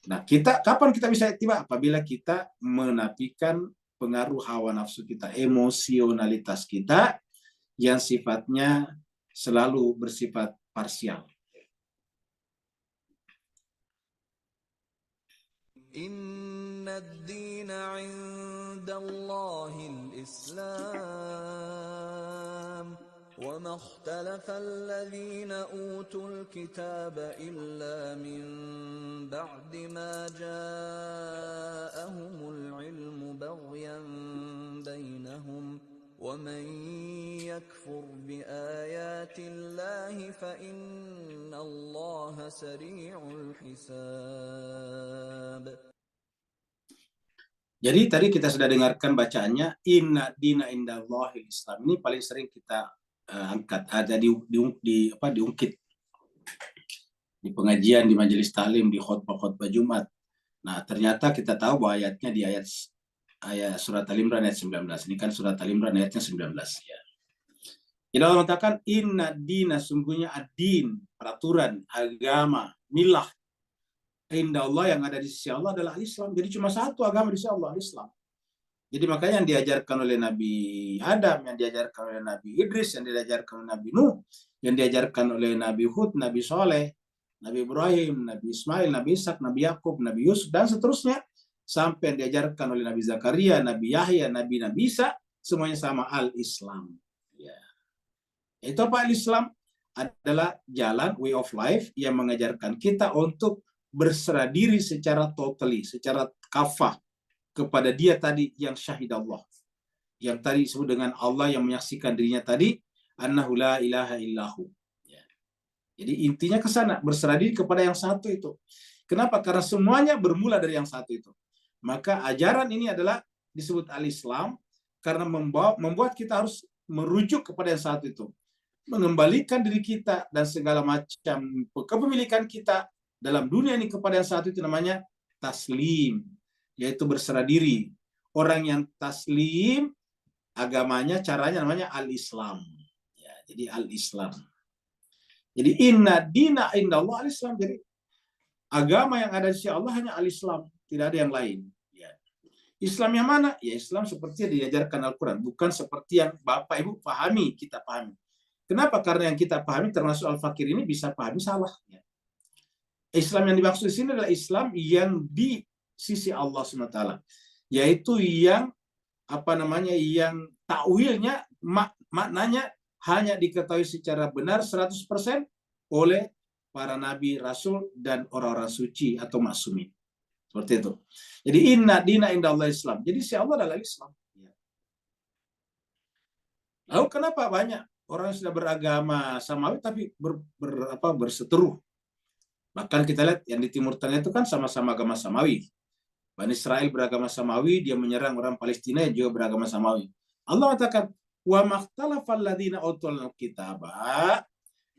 Nah, kapan kita bisa ittiba? Apabila kita menafikan pengaruh hawa nafsu kita, emosionalitas kita yang sifatnya selalu bersifat parsial. Inna ad-dina 'indallahil Islam. وَمَا اخْتَلَفَ الَّذِينَ أُوتُوا الْكِتَابَ إِلَّا مِنْ بَعْدِ مَا جَاءَهُمُ الْعِلْمُ بَغْيًا بَيْنَهُمْ وَمَنْ يَكْفُرْ بِآيَاتِ اللَّهِ فَإِنَّ اللَّهَ سَرِيعُ الْحِسَابِ. Jadi tadi kita sudah dengarkan bacaannya, inna dina indallahil Islam. Ini paling sering kita angkat, ada diungkit di pengajian, di majelis taklim, di khutbah Jumat. Nah, ternyata kita tahu bahwa ayatnya di ayat surat Al-Imran ayat 19. Ini kan surat Al-Imran ayatnya 19 ya. Jadi Allah mengatakan inna dina, sungguhnya ad-din, peraturan, agama, milah inda Allah, yang ada di sisi Allah adalah Islam. Jadi cuma 1 agama di sisi Allah, Islam. Jadi makanya yang diajarkan oleh Nabi Adam, yang diajarkan oleh Nabi Idris, yang diajarkan oleh Nabi Nuh, yang diajarkan oleh Nabi Hud, Nabi Soleh, Nabi Ibrahim, Nabi Ismail, Nabi Ishak, Nabi Yakub, Nabi Yusuf, dan seterusnya, sampai yang diajarkan oleh Nabi Zakaria, Nabi Yahya, Nabi Isa, semuanya sama, al-Islam. Ya. Itu apa al-Islam? Adalah jalan, way of life, yang mengajarkan kita untuk berserah diri secara totally, secara kafah, kepada dia tadi yang syahid Allah, yang tadi disebut dengan Allah yang menyaksikan dirinya tadi, annahu la ilaha illahu. Ya. Jadi intinya ke sana, berserah diri kepada yang satu itu. Kenapa? Karena semuanya bermula dari yang satu itu. Maka ajaran ini adalah disebut al-Islam karena membuat kita harus merujuk kepada yang satu itu, mengembalikan diri kita dan segala macam kepemilikan kita dalam dunia ini kepada yang satu itu, namanya taslim, yaitu berserah diri. Orang yang taslim, agamanya, caranya namanya al-Islam. Ya, jadi al-Islam. Jadi inna dina indallah al-Islam. Jadi agama yang ada di sisi Allah hanya al-Islam, tidak ada yang lain. Ya. Islam yang mana? Ya Islam seperti yang diajarkan Al-Quran, bukan seperti yang Bapak Ibu pahami, kita pahami. Kenapa? Karena yang kita pahami termasuk Al-Fakir ini bisa pahami salah. Ya. Islam yang dimaksud di sini adalah Islam yang di sisi Allah SWT, yaitu yang yang takwilnya maknanya hanya diketahui secara benar 100% oleh para nabi, rasul, dan orang-orang suci atau maksumi. Seperti itu. Jadi inna dina indallahi Islam. Jadi si Allah adalah Islam. Lalu kenapa banyak orang yang sudah beragama samawi tapi berseteru? Bahkan kita lihat yang di Timur Tengah itu kan sama-sama agama samawi. Bani Israel beragama samawi, dia menyerang orang Palestina yang juga beragama samawi. Allah katakan, wa makhtalafal ladzina utul kitaba,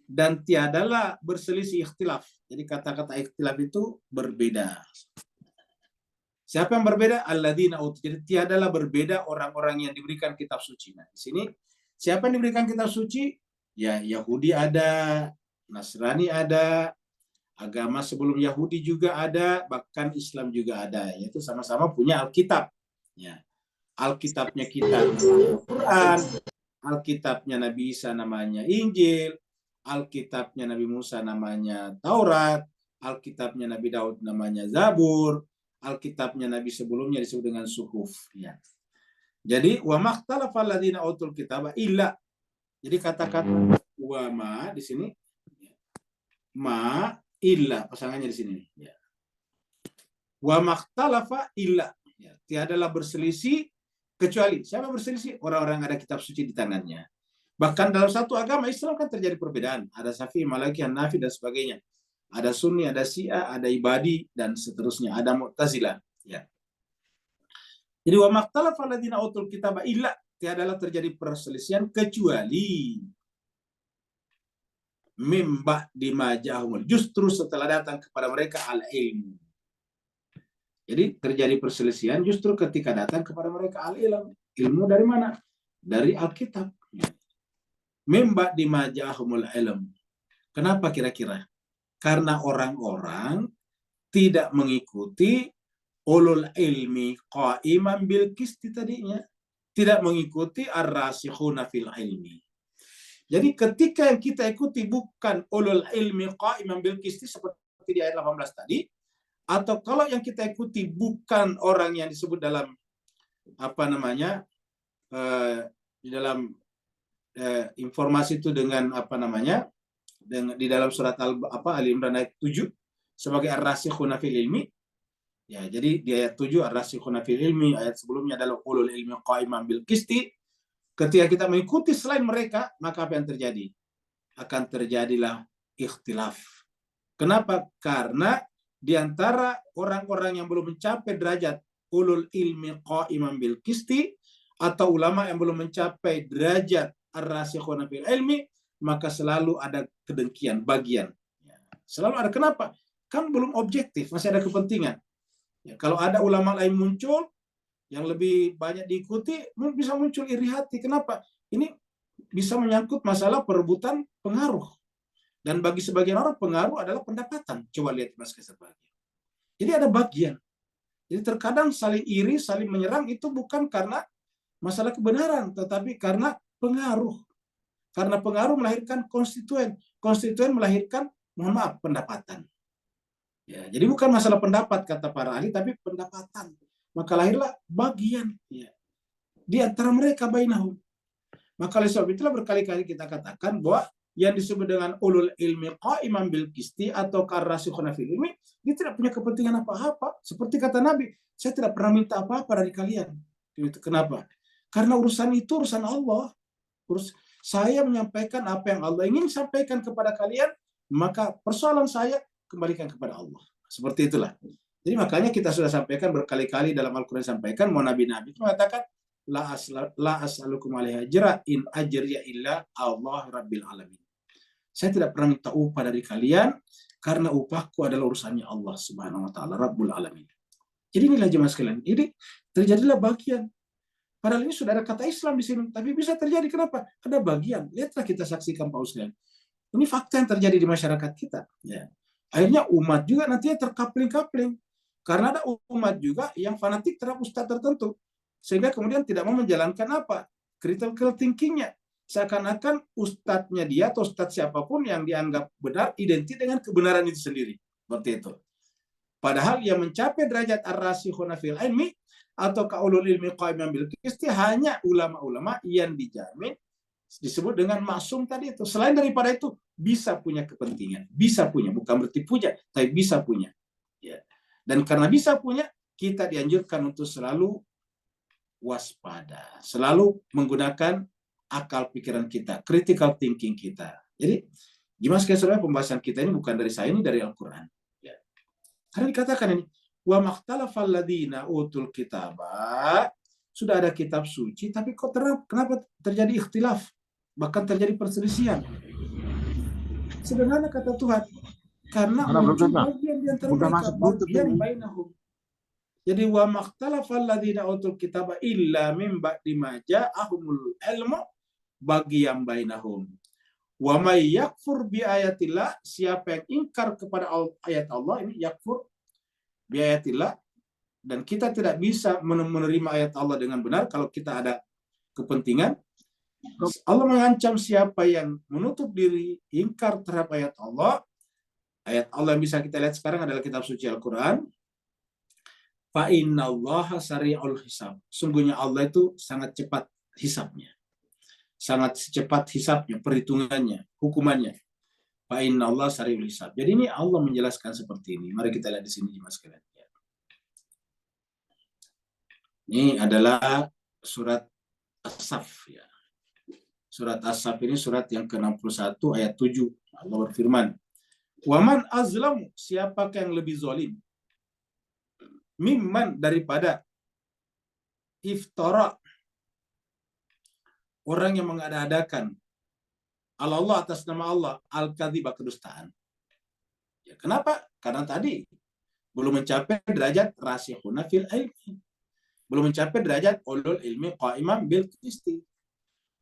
dan tiadalah berselisih ikhtilaf. Jadi kata-kata ikhtilaf itu berbeda. Siapa yang berbeda? Alladzina utul. Jadi tiadalah berbeda orang-orang yang diberikan kitab suci. Nah, di sini siapa yang diberikan kitab suci? Ya, Yahudi ada, Nasrani ada, agama sebelum Yahudi juga ada, bahkan Islam juga ada. Yaitu sama-sama punya Alkitab. Ya. Alkitabnya kita Al-Quran, Alkitabnya Nabi Isa namanya Injil, Alkitabnya Nabi Musa namanya Taurat, Alkitabnya Nabi Daud namanya Zabur, Alkitabnya Nabi sebelumnya disebut dengan Suhuf. Ya. Jadi wa makhtalafa alladziina utul kitaba illa. Jadi kata-kata wa ma di sini ma illa pasangannya di sini. Ya. Wa makhtalafa illa. Ya. Tiadalah berselisih kecuali siapa berselisih? Orang-orang ada kitab suci di tangannya. Bahkan dalam satu agama Islam kan terjadi perbedaan. Ada Syafi'i, Maliki, Hanafi dan sebagainya. Ada Sunni, ada Syiah, ada Ibadi dan seterusnya. Ada Mu'tazilah. Ya. Jadi wa makhtalafa alladziina utul kitaba illa, tiadalah terjadi perselisihan kecuali mimba di majahumul, justru setelah datang kepada mereka al-ilmu. Jadi terjadi perselisihan justru ketika datang kepada mereka al-ilm. Ilmu dari mana? Dari Alkitab. Mimba di majahumul ilm. Kenapa kira-kira? Karena orang-orang tidak mengikuti ulul ilmi qa'iman bil qisti tadinya. Tidak mengikuti ar-rasikhuna fil ilmi. Jadi ketika yang kita ikuti bukan ulul ilmi qa'iman bil qisti seperti di ayat 18 tadi, atau kalau yang kita ikuti bukan orang yang disebut dalam di dalam informasi itu dengan di dalam surat Ali Imran ayat 7 sebagai ar-rasikhuna fil ilmi. Ya, jadi di ayat 7 ar-rasikhuna fil ilmi, ayat sebelumnya adalah ulul ilmi qa'iman bil qisti. Ketika kita mengikuti selain mereka, maka apa yang terjadi? Akan terjadilah ikhtilaf. Kenapa? Karena di antara orang-orang yang belum mencapai derajat ulul ilmi qa'iman bil qisti atau ulama yang belum mencapai derajat ar-rasikhuna fil ilmi, maka selalu ada kedengkian, bagian. Selalu ada. Kenapa? Kan belum objektif, masih ada kepentingan. Ya, kalau ada ulama lain muncul yang lebih banyak diikuti, bisa muncul iri hati. Kenapa? Ini bisa menyangkut masalah perebutan pengaruh. Dan bagi sebagian orang pengaruh adalah pendapatan. Coba lihat Mas Keser bagian. Jadi ada bagian. Jadi terkadang saling iri, saling menyerang itu bukan karena masalah kebenaran, tetapi karena pengaruh. Karena pengaruh melahirkan konstituen. Konstituen melahirkan, mohon maaf, pendapatan. Ya, jadi bukan masalah pendapat kata para ahli, tapi pendapatan. Maka lahirlah bagian ya, di antara mereka bainahum. Maka oleh sebab itulah berkali-kali kita katakan bahwa yang disebut dengan ulul ilmi qa'iman bil qisti atau karrasikhuna fil ilmi, dia tidak punya kepentingan apa-apa. Seperti kata Nabi, saya tidak pernah minta apa-apa dari kalian. Kenapa? Karena urusan itu urusan Allah. Saya menyampaikan apa yang Allah ingin sampaikan kepada kalian, maka persoalan saya kembalikan kepada Allah. Seperti itulah. Jadi makanya kita sudah sampaikan berkali-kali dalam Al-Quran sampaikan, mau nabi-nabi itu mengatakan la as'alukum alaihi ajra in ajriya illa Allah rabbil alamin. Saya tidak pernah minta upah dari kalian karena upahku adalah urusannya Allah Subhanahu wa taala Rabbul alamin. Jadi inilah jemaah sekalian. Jadi terjadilah bagian. Padahal ini sudah ada kata Islam di sini, tapi bisa terjadi kenapa? Ada bagian. Lihatlah kita saksikan Pak sekalian. Ini fakta yang terjadi di masyarakat kita, ya. Akhirnya umat juga nantinya terkapling-kapling. Karena ada umat juga yang fanatik terhadap ustadz tertentu. Sehingga kemudian tidak mau menjalankan apa? Critical thinking-nya. Seakan-akan ustadznya dia atau ustadz siapapun yang dianggap benar identik dengan kebenaran itu sendiri. Seperti itu. Padahal yang mencapai derajat ar-rasikhuna fil ilmi atau kaulul ilmi qa'iman bil qisti hanya ulama-ulama yang dijamin disebut dengan maksum tadi itu. Selain daripada itu, bisa punya kepentingan. Bisa punya, bukan berarti punya, tapi bisa punya. Ya. Dan karena bisa punya, kita dianjurkan untuk selalu waspada. Selalu menggunakan akal pikiran kita, critical thinking kita. Jadi, gimana sekali pembahasan kita ini bukan dari saya, ini dari Al-Quran. Ya. Karena dikatakan ini, wa makhtalafal ladina utul kitaba, sudah ada kitab suci, tapi kok kenapa terjadi ikhtilaf? Bahkan terjadi perselisihan. Sederhana kata Tuhan, karena muncul bagian di antara mereka, bagian bainahum. Jadi wa makhtalafal ladina utul kitaba illa min ba'di ma ja'ahumul ilmu bagian bainahum. Wa may yakfur bi ayatillah, siapa yang ingkar kepada ayat Allah, ini yakfur bi ayatillah, dan kita tidak bisa menerima ayat Allah dengan benar kalau kita ada kepentingan. Allah mengancam siapa yang menutup diri, ingkar terhadap ayat Allah. Ayat Allah yang bisa kita lihat sekarang adalah kitab suci Al-Quran. Fa innallaha sari'ul hisab. Sungguhnya Allah itu sangat cepat hisabnya. Sangat cepat hisabnya, perhitungannya, hukumannya. Fa innallaha sari'ul hisab. Jadi ini Allah menjelaskan seperti ini. Mari kita lihat di sini jemaah sekalian. Ini adalah surat As-Saff ya. Surat As-Saff ini surat yang ke-61 ayat 7. Allah berfirman, "Waman azlamu, siapakah yang lebih zalim? Mimman, daripada iftara, orang yang mengada-adakan Allah atas nama Allah, al-kadziba, kedustaan." Ya, kenapa? Karena tadi belum mencapai derajat rasikhuna fil ilmi. Belum mencapai derajat ulul ilmi qa'iman bil qisti.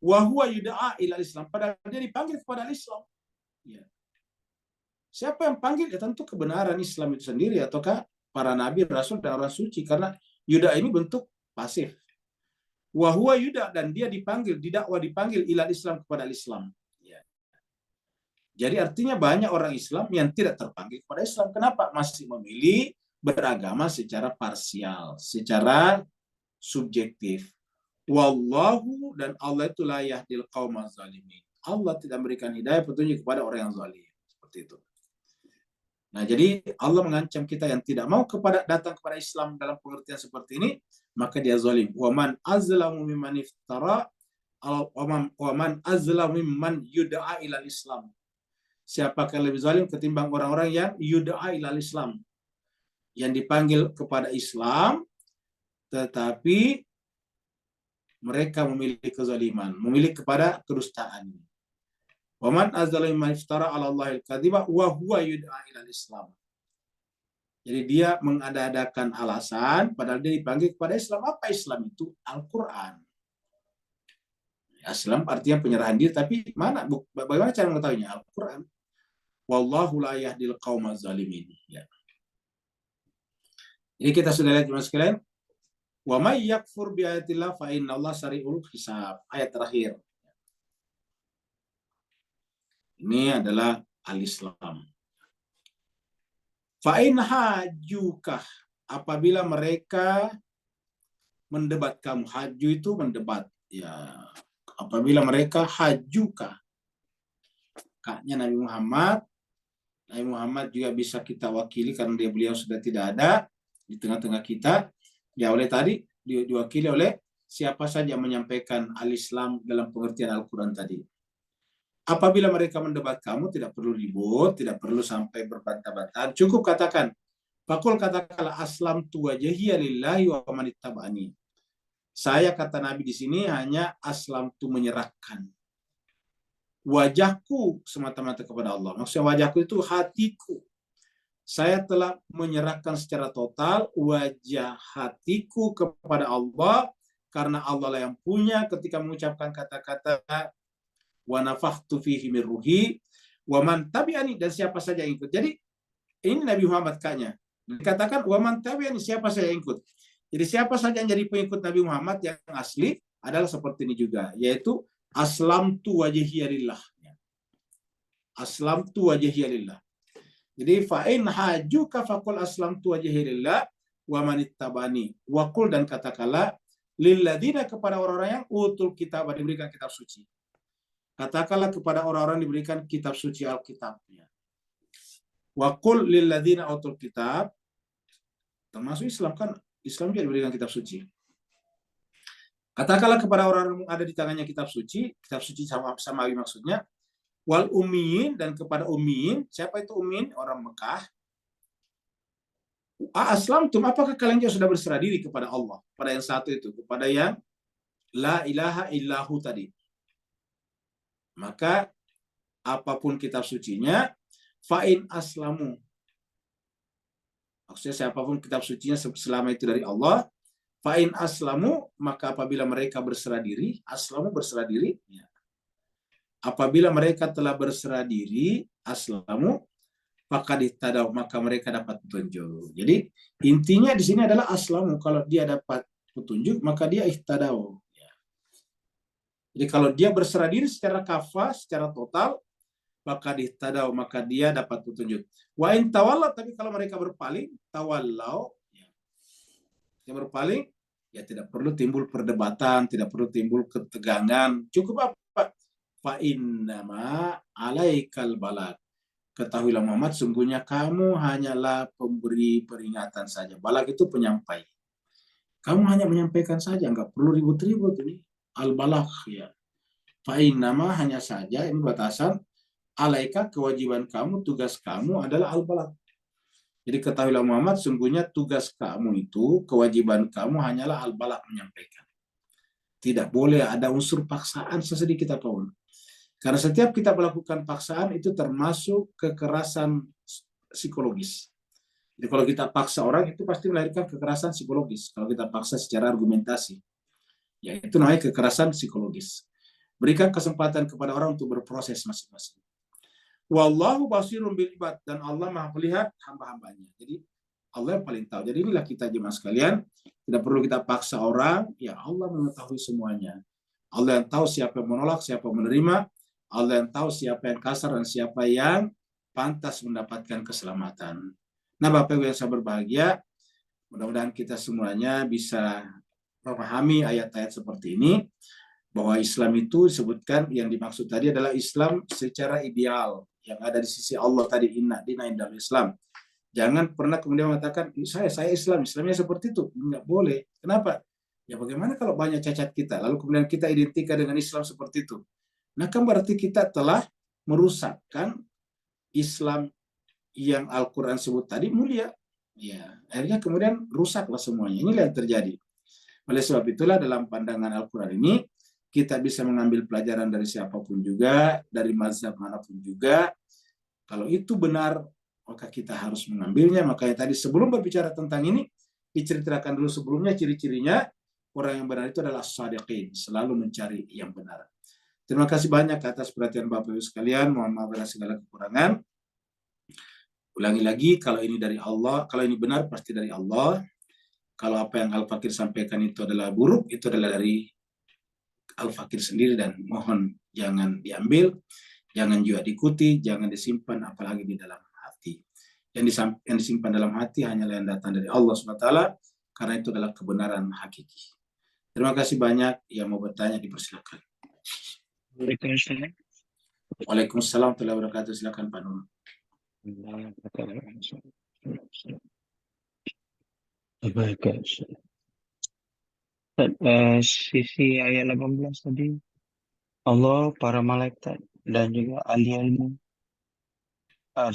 Wa huwa yud'a ila Islam, padahal dia dipanggil kepada Islam. Ya. Siapa yang panggil? Ya tentu kebenaran Islam itu sendiri, ataukah para nabi, rasul, dan orang suci. Karena yud'a ini bentuk pasif. Wa huwa yud'a, dan dia dipanggil, didakwa, dipanggil ila Islam, kepada Islam. Ya. Jadi artinya banyak orang Islam yang tidak terpanggil kepada Islam. Kenapa? Masih memilih beragama secara parsial, secara subjektif. Wallahu, dan Allah itu la yahdil qaumaz zalimin. Allah tidak memberikan hidayah, petunjuk kepada orang yang zalim. Seperti itu. Nah, jadi Allah mengancam kita yang tidak mau datang kepada Islam dalam pengertian seperti ini, maka dia zalim. Wa man azlamu mimman iftara wa man azlamu mimman yud'a ila Islam. Siapakah lebih zalim ketimbang orang-orang yang yud'a ila Islam, yang dipanggil kepada Islam tetapi mereka memilih kezaliman, memilih kepada kedustaan. Waman azzalim man iftara 'ala Allahil kadziba wa huwa yud'a ila Islam. Jadi dia mengada-adakan alasan padahal dia dipanggil kepada Islam. Apa Islam itu? Al-Qur'an. Islam artinya penyerahan diri, tapi bagaimana cara mengetahuinya? Al-Qur'an. Wallahu la yahdil qaumaz zalimin. Ya. Ini kita sudah lihat jemaah sekalian. Wa may yakfur bi ayatillah fa innallaha sari'ul hisab. Ayat terakhir. Ini adalah al-Islam. Fa in hajukah, apabila mereka mendebat kamu. Haju itu mendebat. Ya, apabila mereka hajukah. Kaknya Nabi Muhammad. Nabi Muhammad juga bisa kita wakili karena beliau sudah tidak ada di tengah-tengah kita. Ya, oleh tadi diwakili oleh siapa saja yang menyampaikan al-Islam dalam pengertian Al-Quran tadi. Apabila mereka mendebat kamu, tidak perlu ribut, tidak perlu sampai berbantah-bantahan. Cukup katakan, fakul katakanlah aslamtu wajhiya lillahi wa man ittaba'ani. Saya, kata Nabi di sini, hanya aslamtu, menyerahkan wajahku semata-mata kepada Allah. Maksudnya wajahku itu hatiku. Saya telah menyerahkan secara total wajah hatiku kepada Allah, karena Allah lah yang punya ketika mengucapkan kata-kata wa nafakhtu fihi min ruhi wa man tabi'ani, dan siapa saja yang ikut. Jadi ini Nabi Muhammad kaknya. Dikatakan wa man tabi'ani, siapa saja yang ikut. Jadi siapa saja yang jadi pengikut Nabi Muhammad yang asli adalah seperti ini juga, yaitu aslamtu wajhiya lillah. Aslamtu wajhiya lillah. Jadi fa'in hajuka faqul aslamtu wajhiya lillah wa man ittabani. Waqul, dan katakanlah lilladzina, kepada orang-orang yang utul kitab, diberikan kitab suci. Katakanlah kepada orang-orang diberikan kitab suci Alkitabnya. Wa qul lil ladzina utul kitab, termasuk Islam kan, Islam juga diberikan kitab suci. Katakanlah kepada orang-orang yang ada di tangannya kitab suci samawi maksudnya, wal ummiin, dan kepada ummiin. Siapa itu ummiin? Orang Mekah. Aslamtum, apakah kalian juga sudah berserah diri kepada Allah, pada yang satu itu, kepada yang la ilaha illahu tadi. Maka apapun kitab sucinya, fa'in aslamu, maksudnya siapapun kitab sucinya selama itu dari Allah, fa'in aslamu, maka apabila mereka berserah diri, aslamu berserah diri, ya. Apabila mereka telah berserah diri, aslamu, maka mereka dapat petunjuk. Jadi intinya di sini adalah aslamu, kalau dia dapat petunjuk maka dia ihtadau. Jadi kalau dia berserah diri secara kafah, secara total, maka dihtadau, maka dia dapat petunjuk. Wa in tawalla, tapi kalau mereka berpaling, tawallau, ya berpaling, ya tidak perlu timbul perdebatan, tidak perlu timbul ketegangan. Cukup apa? Fa innama alaikal balagh. Ketahuilah Muhammad, sungguhnya kamu hanyalah pemberi peringatan saja. Balag itu penyampai. Kamu hanya menyampaikan saja, nggak perlu ribut-ribut ini. Al-balagh, ya. Fa'innama, hanya saja, ini batasan, alaika, kewajiban kamu, tugas kamu adalah al-balagh. Jadi ketahuilah Muhammad, sungguhnya tugas kamu itu, kewajiban kamu hanyalah al-balagh, menyampaikan. Tidak boleh ada unsur paksaan sesedikit apapun. Karena setiap kita melakukan paksaan itu termasuk kekerasan psikologis. Jadi kalau kita paksa orang itu pasti melahirkan kekerasan psikologis. Kalau kita paksa secara argumentasi, ya itu namanya kekerasan psikologis. Berikan kesempatan kepada orang untuk berproses masing-masing. Wallahu basirun bil ibad, dan Allah Maha melihat hamba-hambanya. Jadi Allah yang paling tahu. Jadi inilah kita jemaah sekalian, tidak perlu kita paksa orang, ya Allah mengetahui semuanya. Allah yang tahu siapa yang menolak, siapa yang menerima. Allah yang tahu siapa yang kasar dan siapa yang pantas mendapatkan keselamatan. Nah, Bapak Ibu yang saya berbahagia, mudah-mudahan kita semuanya bisa memahami ayat-ayat seperti ini, bahwa Islam itu disebutkan, yang dimaksud tadi adalah Islam secara ideal, yang ada di sisi Allah tadi, inna dina indal Islam. Jangan pernah kemudian mengatakan, saya Islam, Islamnya seperti itu. Enggak boleh. Kenapa? Ya bagaimana kalau banyak cacat kita, lalu kemudian kita identikan dengan Islam seperti itu. Nah, kan berarti kita telah merusakkan Islam yang Al-Quran sebut tadi mulia. Ya, akhirnya kemudian rusaklah semuanya. Inilah yang terjadi. Oleh sebab itulah dalam pandangan Al-Quran ini, kita bisa mengambil pelajaran dari siapapun juga, dari mazhab manapun juga. Kalau itu benar, maka kita harus mengambilnya. Makanya tadi sebelum berbicara tentang ini, diceritakan dulu sebelumnya ciri-cirinya, orang yang benar itu adalah shadiqin, selalu mencari yang benar. Terima kasih banyak atas perhatian Bapak Ibu sekalian. Mohon maaf atas segala kekurangan. Ulangi lagi, kalau ini dari Allah, kalau ini benar pasti dari Allah. Kalau apa yang Al-Fakir sampaikan itu adalah buruk, itu adalah dari Al-Fakir sendiri, dan mohon jangan diambil, jangan juga diikuti, jangan disimpan apalagi di dalam hati. Yang disimpan dalam hati hanyalah yang datang dari Allah SWT, karena itu adalah kebenaran hakiki. Terima kasih banyak. Yang mau bertanya dipersilakan. Waalaikumsalam. Waalaikumsalam warahmatullahi wabarakatuh. Silakan Pak Nur. Sisi ayat 18 tadi, Allah, para malaikat, dan juga ahli ilmu.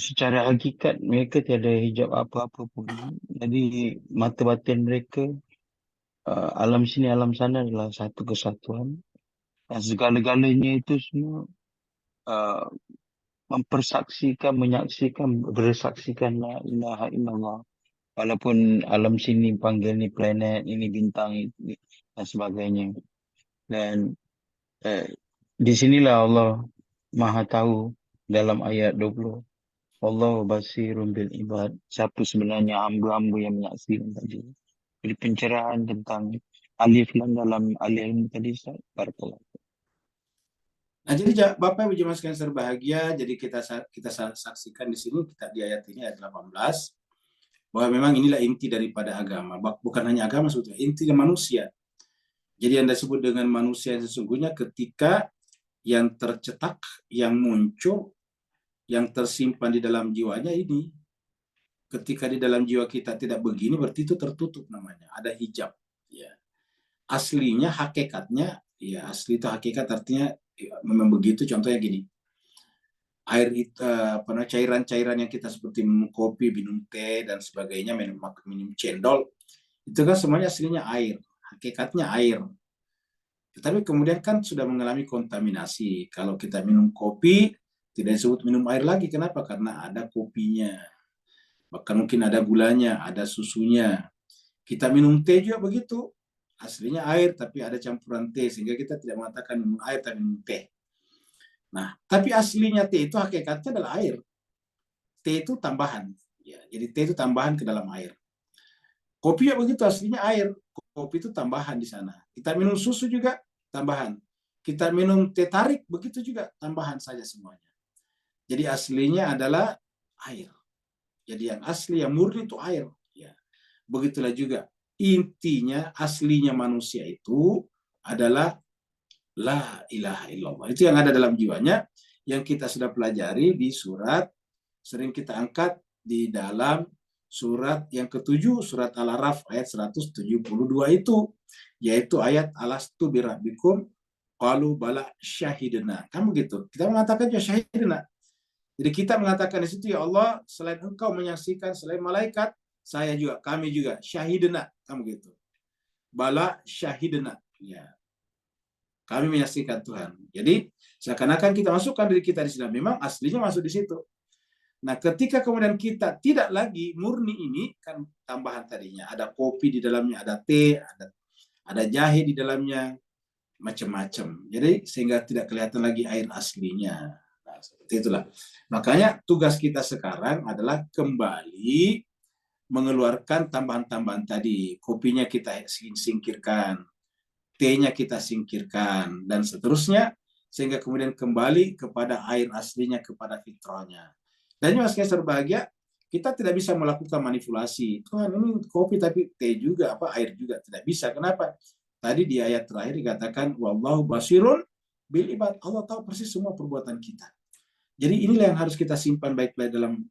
Secara hakikat mereka tiada hijab apa-apa pun. Jadi mata batin mereka, alam sini alam sana adalah satu kesatuan. Dan segala-galanya itu semua mempersaksikan, menyaksikan, bersaksikan la ilaha illallah. Walaupun alam sini panggil ni planet, ini bintang, ini, dan sebagainya. Dan di sinilah Allah Maha tahu dalam ayat 20. Allah basirun bil ibad. Siapa sebenarnya hamba-hamba yang menyaksikan tadi. Jadi pencerahan tentang alif lam dalam alif ilmu tadi, barakallah. Nah, jadi Bapak Ibu jemaah sekalian berbahagia, jadi kita saksikan di sini, kita di ayat ini ayat 18, bahwa memang inilah inti daripada agama. Bukan hanya agama sebetulnya, inti manusia. Jadi yang disebut dengan manusia yang sesungguhnya ketika yang tercetak, yang muncul, yang tersimpan di dalam jiwanya ini. Ketika di dalam jiwa kita tidak begini, berarti itu tertutup namanya, ada hijab. Ya. Aslinya, hakikatnya, ya asli itu hakikat artinya ya, memang begitu. Contohnya gini, air itu cairan-cairan yang kita seperti minum kopi, minum teh dan sebagainya, minum cendol, itu kan semuanya aslinya air, hakikatnya air. Tetapi kemudian kan sudah mengalami kontaminasi. Kalau kita minum kopi, tidak disebut minum air lagi. Kenapa? Karena ada kopinya. Bahkan mungkin ada gulanya, ada susunya. Kita minum teh juga begitu. Aslinya air, tapi ada campuran teh. Sehingga kita tidak mengatakan minum air, tapi minum teh. Nah, tapi aslinya teh itu hakikatnya adalah air. Teh itu tambahan. Ya, jadi teh itu tambahan ke dalam air. Kopi ya begitu, aslinya air. Kopi itu tambahan di sana. Kita minum susu juga tambahan. Kita minum teh tarik, begitu juga tambahan saja semuanya. Jadi aslinya adalah air. Jadi yang asli, yang murni itu air. Ya. Begitulah juga. Intinya, aslinya manusia itu adalah la ilaha illallah. Itu yang ada dalam jiwanya, yang kita sudah pelajari di surat, sering kita angkat di dalam surat yang ketujuh, surat Al-Araf ayat 172 itu, yaitu ayat alastu birabbikum qalu bala syahidna. Kan begitu. Kita mengatakan ya syahidna. Jadi kita mengatakan di situ, ya Allah, selain engkau menyaksikan, selain malaikat, saya juga, kami juga syahidna. Kan begitu. Bala syahidna. Ya. Kami menyaksikan Tuhan. Jadi seakan-akan kita masukkan diri kita di sini. Memang aslinya masuk di situ. Nah, ketika kemudian kita tidak lagi murni ini, kan tambahan tadinya. Ada kopi di dalamnya, ada teh, ada jahe di dalamnya, macam-macam. Jadi sehingga tidak kelihatan lagi air aslinya. Nah, seperti itulah. Makanya tugas kita sekarang adalah kembali mengeluarkan tambahan-tambahan tadi. Kopinya kita singkirkan, tehnya kita singkirkan, dan seterusnya. Sehingga kemudian kembali kepada air aslinya, kepada fitrahnya. Dan yang saya berbahagia, kita tidak bisa melakukan manipulasi. Tuhan ini kopi tapi teh juga, air juga, tidak bisa. Kenapa? Tadi di ayat terakhir dikatakan wallahu basirun bil ibad. Allah tahu persis semua perbuatan kita. Jadi inilah yang harus kita simpan baik-baik dalam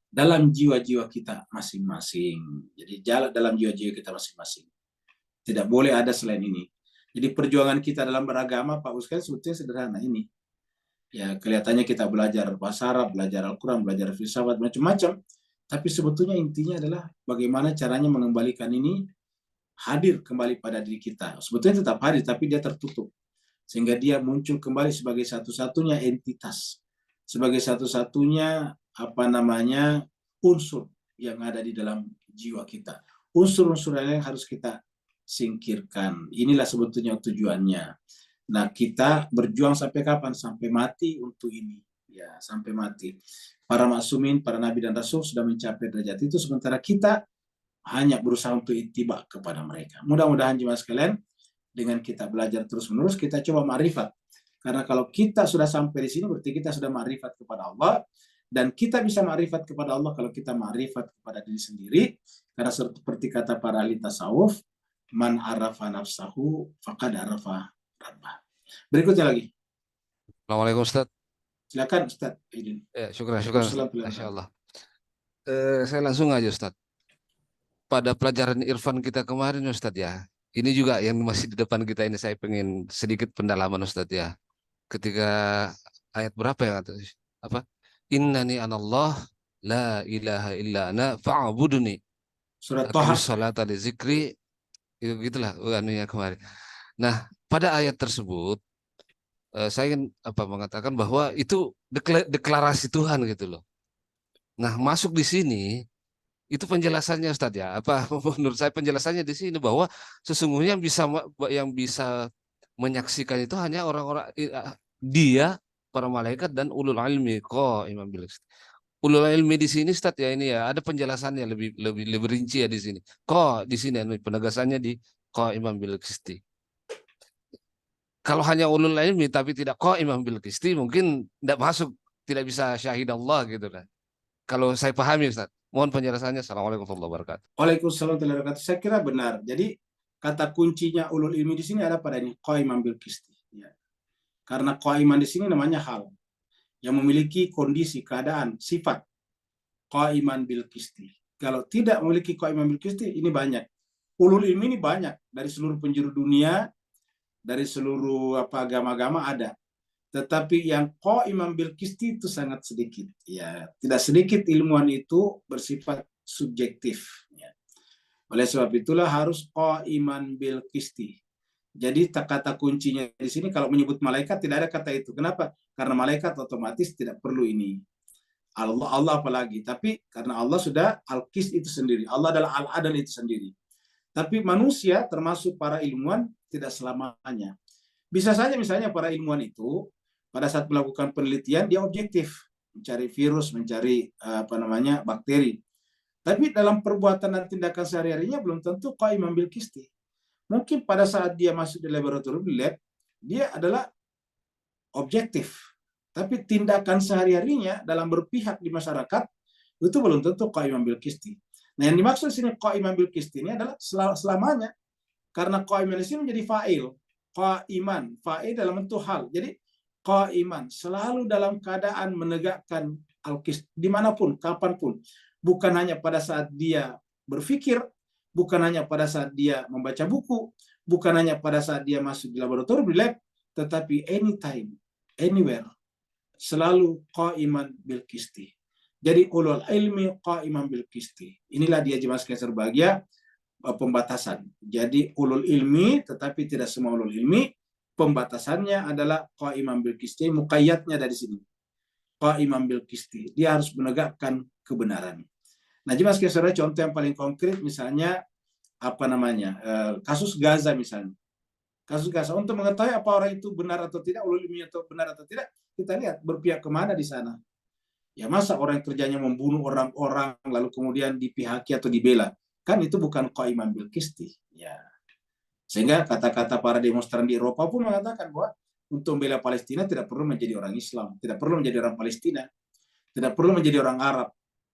dalam jiwa-jiwa kita masing-masing. Jadi jalan dalam jiwa-jiwa kita masing-masing. Tidak boleh ada selain ini. Jadi perjuangan kita dalam beragama, Pak Ustaz, sebetulnya sederhana ini. Ya, kelihatannya kita belajar bahasa Arab, belajar Al-Quran, belajar filsafat, macam-macam. Tapi sebetulnya intinya adalah bagaimana caranya mengembalikan ini hadir kembali pada diri kita. Sebetulnya tetap hadir, tapi dia tertutup. Sehingga dia muncul kembali sebagai satu-satunya entitas. Sebagai satu-satunya, unsur yang ada di dalam jiwa kita. Unsur-unsur yang harus kita singkirkan. Inilah sebetulnya tujuannya. Nah, kita berjuang sampai kapan? Sampai mati untuk ini. Ya, sampai mati. Para maksumin, para nabi dan rasul sudah mencapai derajat itu, sementara kita hanya berusaha untuk ittiba kepada mereka. Mudah-mudahan jemaah sekalian, dengan kita belajar terus-menerus, kita coba ma'rifat. Karena kalau kita sudah sampai di sini, berarti kita sudah ma'rifat kepada Allah. Dan kita bisa ma'rifat kepada Allah kalau kita ma'rifat kepada diri sendiri. Karena seperti kata para ahli tasawuf, man arafa nafsahu faqad arafa rabbah. Berikutnya lagi. Assalamualaikum Ustaz. Silakan Ustaz Aidin. Ya, syukur. Masya Allah. Saya langsung aja Ustaz. Pada pelajaran Irfan kita kemarin Ustaz ya. Ini juga yang masih di depan kita ini, saya pengen sedikit pendalaman Ustaz ya. Ketika ayat berapa ya? Apa? Innani anallah la ilaha illa ana fa'buduni. Surat Thaha. Salata li zikri. Itu gitulah anunya kemarin. Nah, pada ayat tersebut saya ingin mengatakan bahwa itu deklarasi Tuhan gitu loh. Nah, masuk di sini itu penjelasannya Ustadz ya. Menurut saya penjelasannya di sini bahwa sesungguhnya yang bisa menyaksikan itu hanya orang-orang dia, para malaikat dan ulul ilmi imam bil qisti. Ulul ilmi di sini Ustadz ya, ini ya ada penjelasannya lebih rinci ya di sini. Di sini penegasannya di imam bil qisti. Kalau hanya ulul ilmi tapi tidak imam bil qisti, mungkin tidak masuk, tidak bisa syahid Allah gitu kan. Kalau saya pahami Ustaz. Mohon penjelasannya. Assalamualaikum warahmatullahi wabarakatuh. Waalaikumsalam warahmatullahi wabarakatuh. Saya kira benar. Jadi kata kuncinya ulul ilmi di sini ada pada ini qaiman bil qisti. Ya. Karena qaiman di sini namanya hal yang memiliki kondisi, keadaan, sifat qaiman bil qisti. Kalau tidak memiliki qaiman bil qisti, ini banyak. Ulul ilmi ini banyak dari seluruh penjuru dunia, dari seluruh agama-agama ada. Tetapi yang qaiman bil qisti itu sangat sedikit. Ya, tidak sedikit ilmuwan itu bersifat subjektif. Ya. Oleh sebab itulah harus qaiman bil qisti. Jadi kata kuncinya di sini kalau menyebut malaikat tidak ada kata itu. Kenapa? Karena malaikat otomatis tidak perlu ini. Allah apalagi. Tapi karena Allah sudah al-qist itu sendiri. Allah adalah al-adal itu sendiri. Tapi manusia termasuk para ilmuwan tidak selamanya. Bisa saja misalnya para ilmuwan itu pada saat melakukan penelitian dia objektif, mencari virus, mencari bakteri. Tapi dalam perbuatan dan tindakan sehari-harinya belum tentu qaiman bil qisti. Mungkin pada saat dia masuk di laboratorium, di lab, dia adalah objektif. Tapi tindakan sehari-harinya dalam berpihak di masyarakat, itu belum tentu qaiman bil qisti. Nah, yang dimaksud sini qaiman bil qisti ini adalah selamanya. Karena qaiman di sini menjadi fa'il. Qaiman, fa'il dalam bentuk hal. Jadi, qaiman, selalu dalam keadaan menegakkan al-qist, dimanapun, kapanpun. Bukan hanya pada saat dia berpikir, bukan hanya pada saat dia membaca buku, bukan hanya pada saat dia masuk di laboratorium, di lab, tetapi anytime, anywhere, selalu qaiman bil qisti. Jadi ulul ilmi qaiman bil qisti. Inilah dia jemaah sekalian berbahagia pembatasan. Jadi ulul ilmi, tetapi tidak semua ulul ilmi. Pembatasannya adalah qaiman bil qisti. Muqayyadnya dari sini. Qaiman bil qisti. Dia harus menegakkan kebenaran. Nah, jemaah sekalian, contoh yang paling konkret misalnya kasus Gaza misalnya. Kasus Gaza, untuk mengetahui apa orang itu benar atau tidak, ulul ilmi atau benar atau tidak, kita lihat berpihak kemana di sana. Ya masa orang kerjanya membunuh orang-orang lalu kemudian dipihaki atau dibela, kan itu bukan qaiman bil qisti. Ya. Sehingga kata-kata para demonstran di Eropa pun mengatakan bahwa untuk membela Palestina tidak perlu menjadi orang Islam, tidak perlu menjadi orang Palestina, tidak perlu menjadi orang Arab,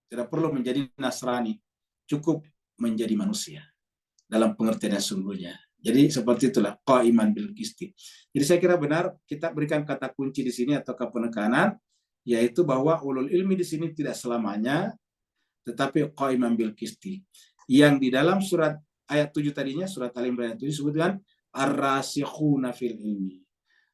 tidak perlu menjadi Nasrani, cukup menjadi manusia dalam pengertian yang sungguhnya. Jadi seperti itulah qaiman bil qisti. Jadi saya kira benar kita berikan kata kunci di sini atau penekanan, yaitu bahwa ulul ilmi di sini tidak selamanya, tetapi qaiman bil qisti. Yang di dalam surat ayat 7 tadinya, surat Al-Imran ayat 7 disebutkan ar-rasikhuna fil ilmi.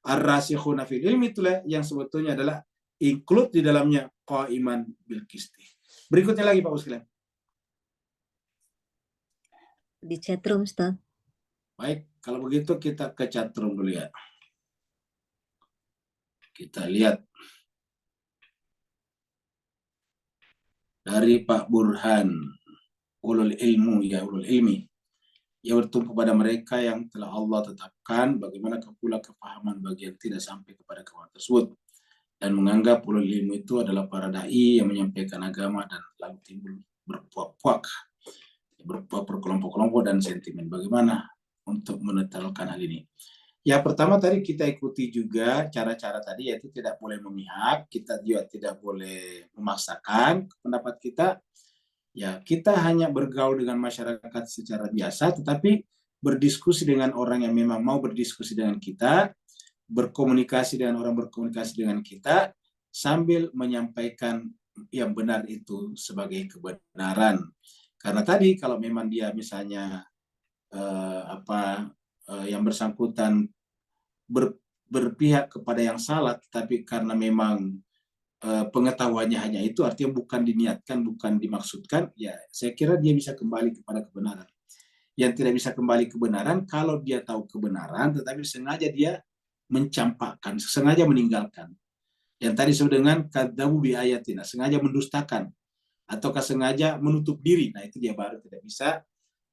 Ar-rasikhuna fil ilmi itulah yang sebetulnya adalah include di dalamnya qaiman bil qisti. Berikutnya lagi Pak Uskilem. Di chatroom, Ustaz. Baik, kalau begitu kita ke chatroom dulu ya. Kita lihat dari Pak Burhan, ulul ilmu ya ulul ilmi, yang bertumpu pada mereka yang telah Allah tetapkan, bagaimana pula kepahaman bagi yang tidak sampai kepada kepahaman tersebut, dan menganggap ulul ilmu itu adalah para dai yang menyampaikan agama dan lalu timbul berpuak-puak, berkelompok-kelompok dan sentimen. Bagaimana untuk menetralkan hal ini? Ya, pertama tadi kita ikuti juga cara-cara tadi, yaitu tidak boleh memihak, kita juga tidak boleh memaksakan pendapat kita. Ya, kita hanya bergaul dengan masyarakat secara biasa, tetapi berdiskusi dengan orang yang memang mau berdiskusi dengan kita, berkomunikasi dengan orang berkomunikasi dengan kita, sambil menyampaikan yang benar itu sebagai kebenaran. Karena tadi kalau memang dia misalnya yang bersangkutan berpihak kepada yang salah, tetapi karena memang pengetahuannya hanya itu, artinya bukan diniatkan, bukan dimaksudkan, ya saya kira dia bisa kembali kepada kebenaran. Yang tidak bisa kembali kebenaran kalau dia tahu kebenaran, tetapi sengaja dia mencampakkan, sengaja meninggalkan. Yang tadi disebut dengan kadzabu bi ayatina, sengaja mendustakan, ataukah sengaja menutup diri, nah itu dia baru tidak bisa.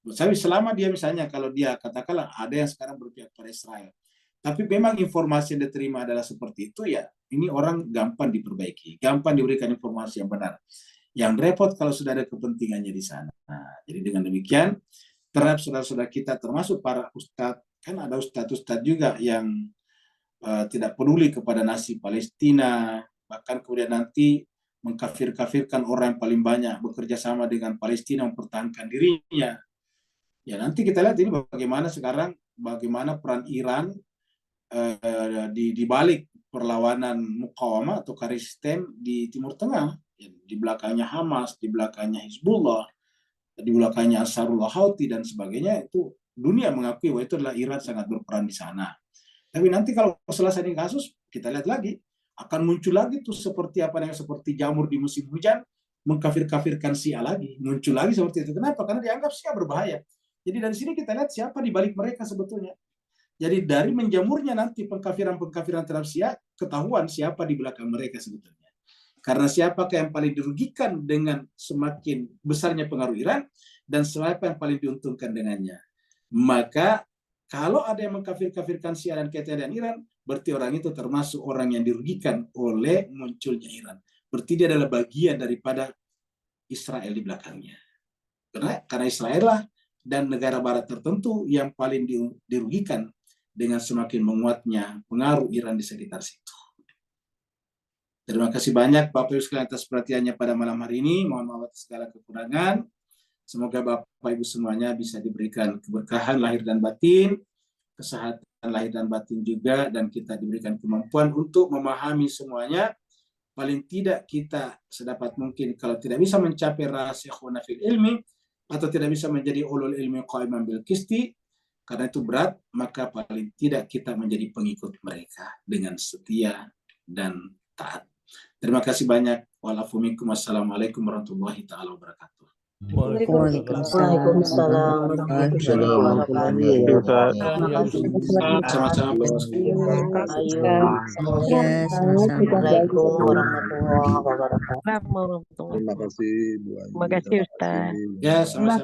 Tapi selama dia misalnya, kalau dia katakanlah ada yang sekarang berpihak pada Israel, tapi memang informasi yang diterima adalah seperti itu, ya ini orang gampang diperbaiki, gampang diberikan informasi yang benar. Yang repot kalau sudah ada kepentingannya di sana. Nah, jadi dengan demikian, terhadap saudara-saudara kita termasuk para ustadz, kan ada ustadz-ustadz juga yang tidak peduli kepada nasib Palestina, bahkan kemudian nanti mengkafir-kafirkan orang yang paling banyak bekerja sama dengan Palestina mempertahankan dirinya. Ya nanti kita lihat ini bagaimana sekarang, bagaimana peran Iran di balik perlawanan mukawamah atau resisten di Timur Tengah. Di belakangnya Hamas, di belakangnya Hizbullah, di belakangnya Ansarullah Houthi dan sebagainya, itu dunia mengakui bahwa itu adalah Iran sangat berperan di sana. Tapi nanti kalau selesai ini kasus, kita lihat lagi, akan muncul lagi tuh seperti apa yang seperti jamur di musim hujan, mengkafir-kafirkan Syiah lagi, muncul lagi seperti itu. Kenapa? Karena dianggap Syiah berbahaya. Jadi dari sini kita lihat siapa di balik mereka sebetulnya. Jadi dari menjamurnya nanti pengkafiran-pengkafiran terhadap Syiah, ketahuan siapa di belakang mereka sebetulnya. Karena siapakah yang paling dirugikan dengan semakin besarnya pengaruh Iran, dan siapa yang paling diuntungkan dengannya. Maka kalau ada yang mengkafir-kafirkan Syiah dan kaitannya dengan Iran, berarti orang itu termasuk orang yang dirugikan oleh munculnya Iran. Berarti dia adalah bagian daripada Israel di belakangnya. Karena Israel lah dan negara barat tertentu yang paling dirugikan dengan semakin menguatnya pengaruh Iran di sekitar situ. Terima kasih banyak Bapak Ibu sekalian atas perhatiannya pada malam hari ini. Mohon maaf atas segala kekurangan. Semoga Bapak Ibu semuanya bisa diberikan keberkahan lahir dan batin, kesehatan lahir dan batin juga, dan kita diberikan kemampuan untuk memahami semuanya. Paling tidak kita sedapat mungkin, kalau tidak bisa mencapai rasikhuna fil ilmi, atau tidak bisa menjadi ulul ilmi qaiman bil qisti, karena itu berat, maka paling tidak kita menjadi pengikut mereka dengan setia dan taat. Terima kasih banyak. Wassalamualaikum warahmatullahi taala wabarakatuh. Waalaikumsalam warahmatullahi wabarakatuh. Sama-sama bosku. Ya, assalamualaikum warahmatullahi wabarakatuh. Terima kasih Bu Ayu. Terima kasih Ustaz. Ya, sama-sama.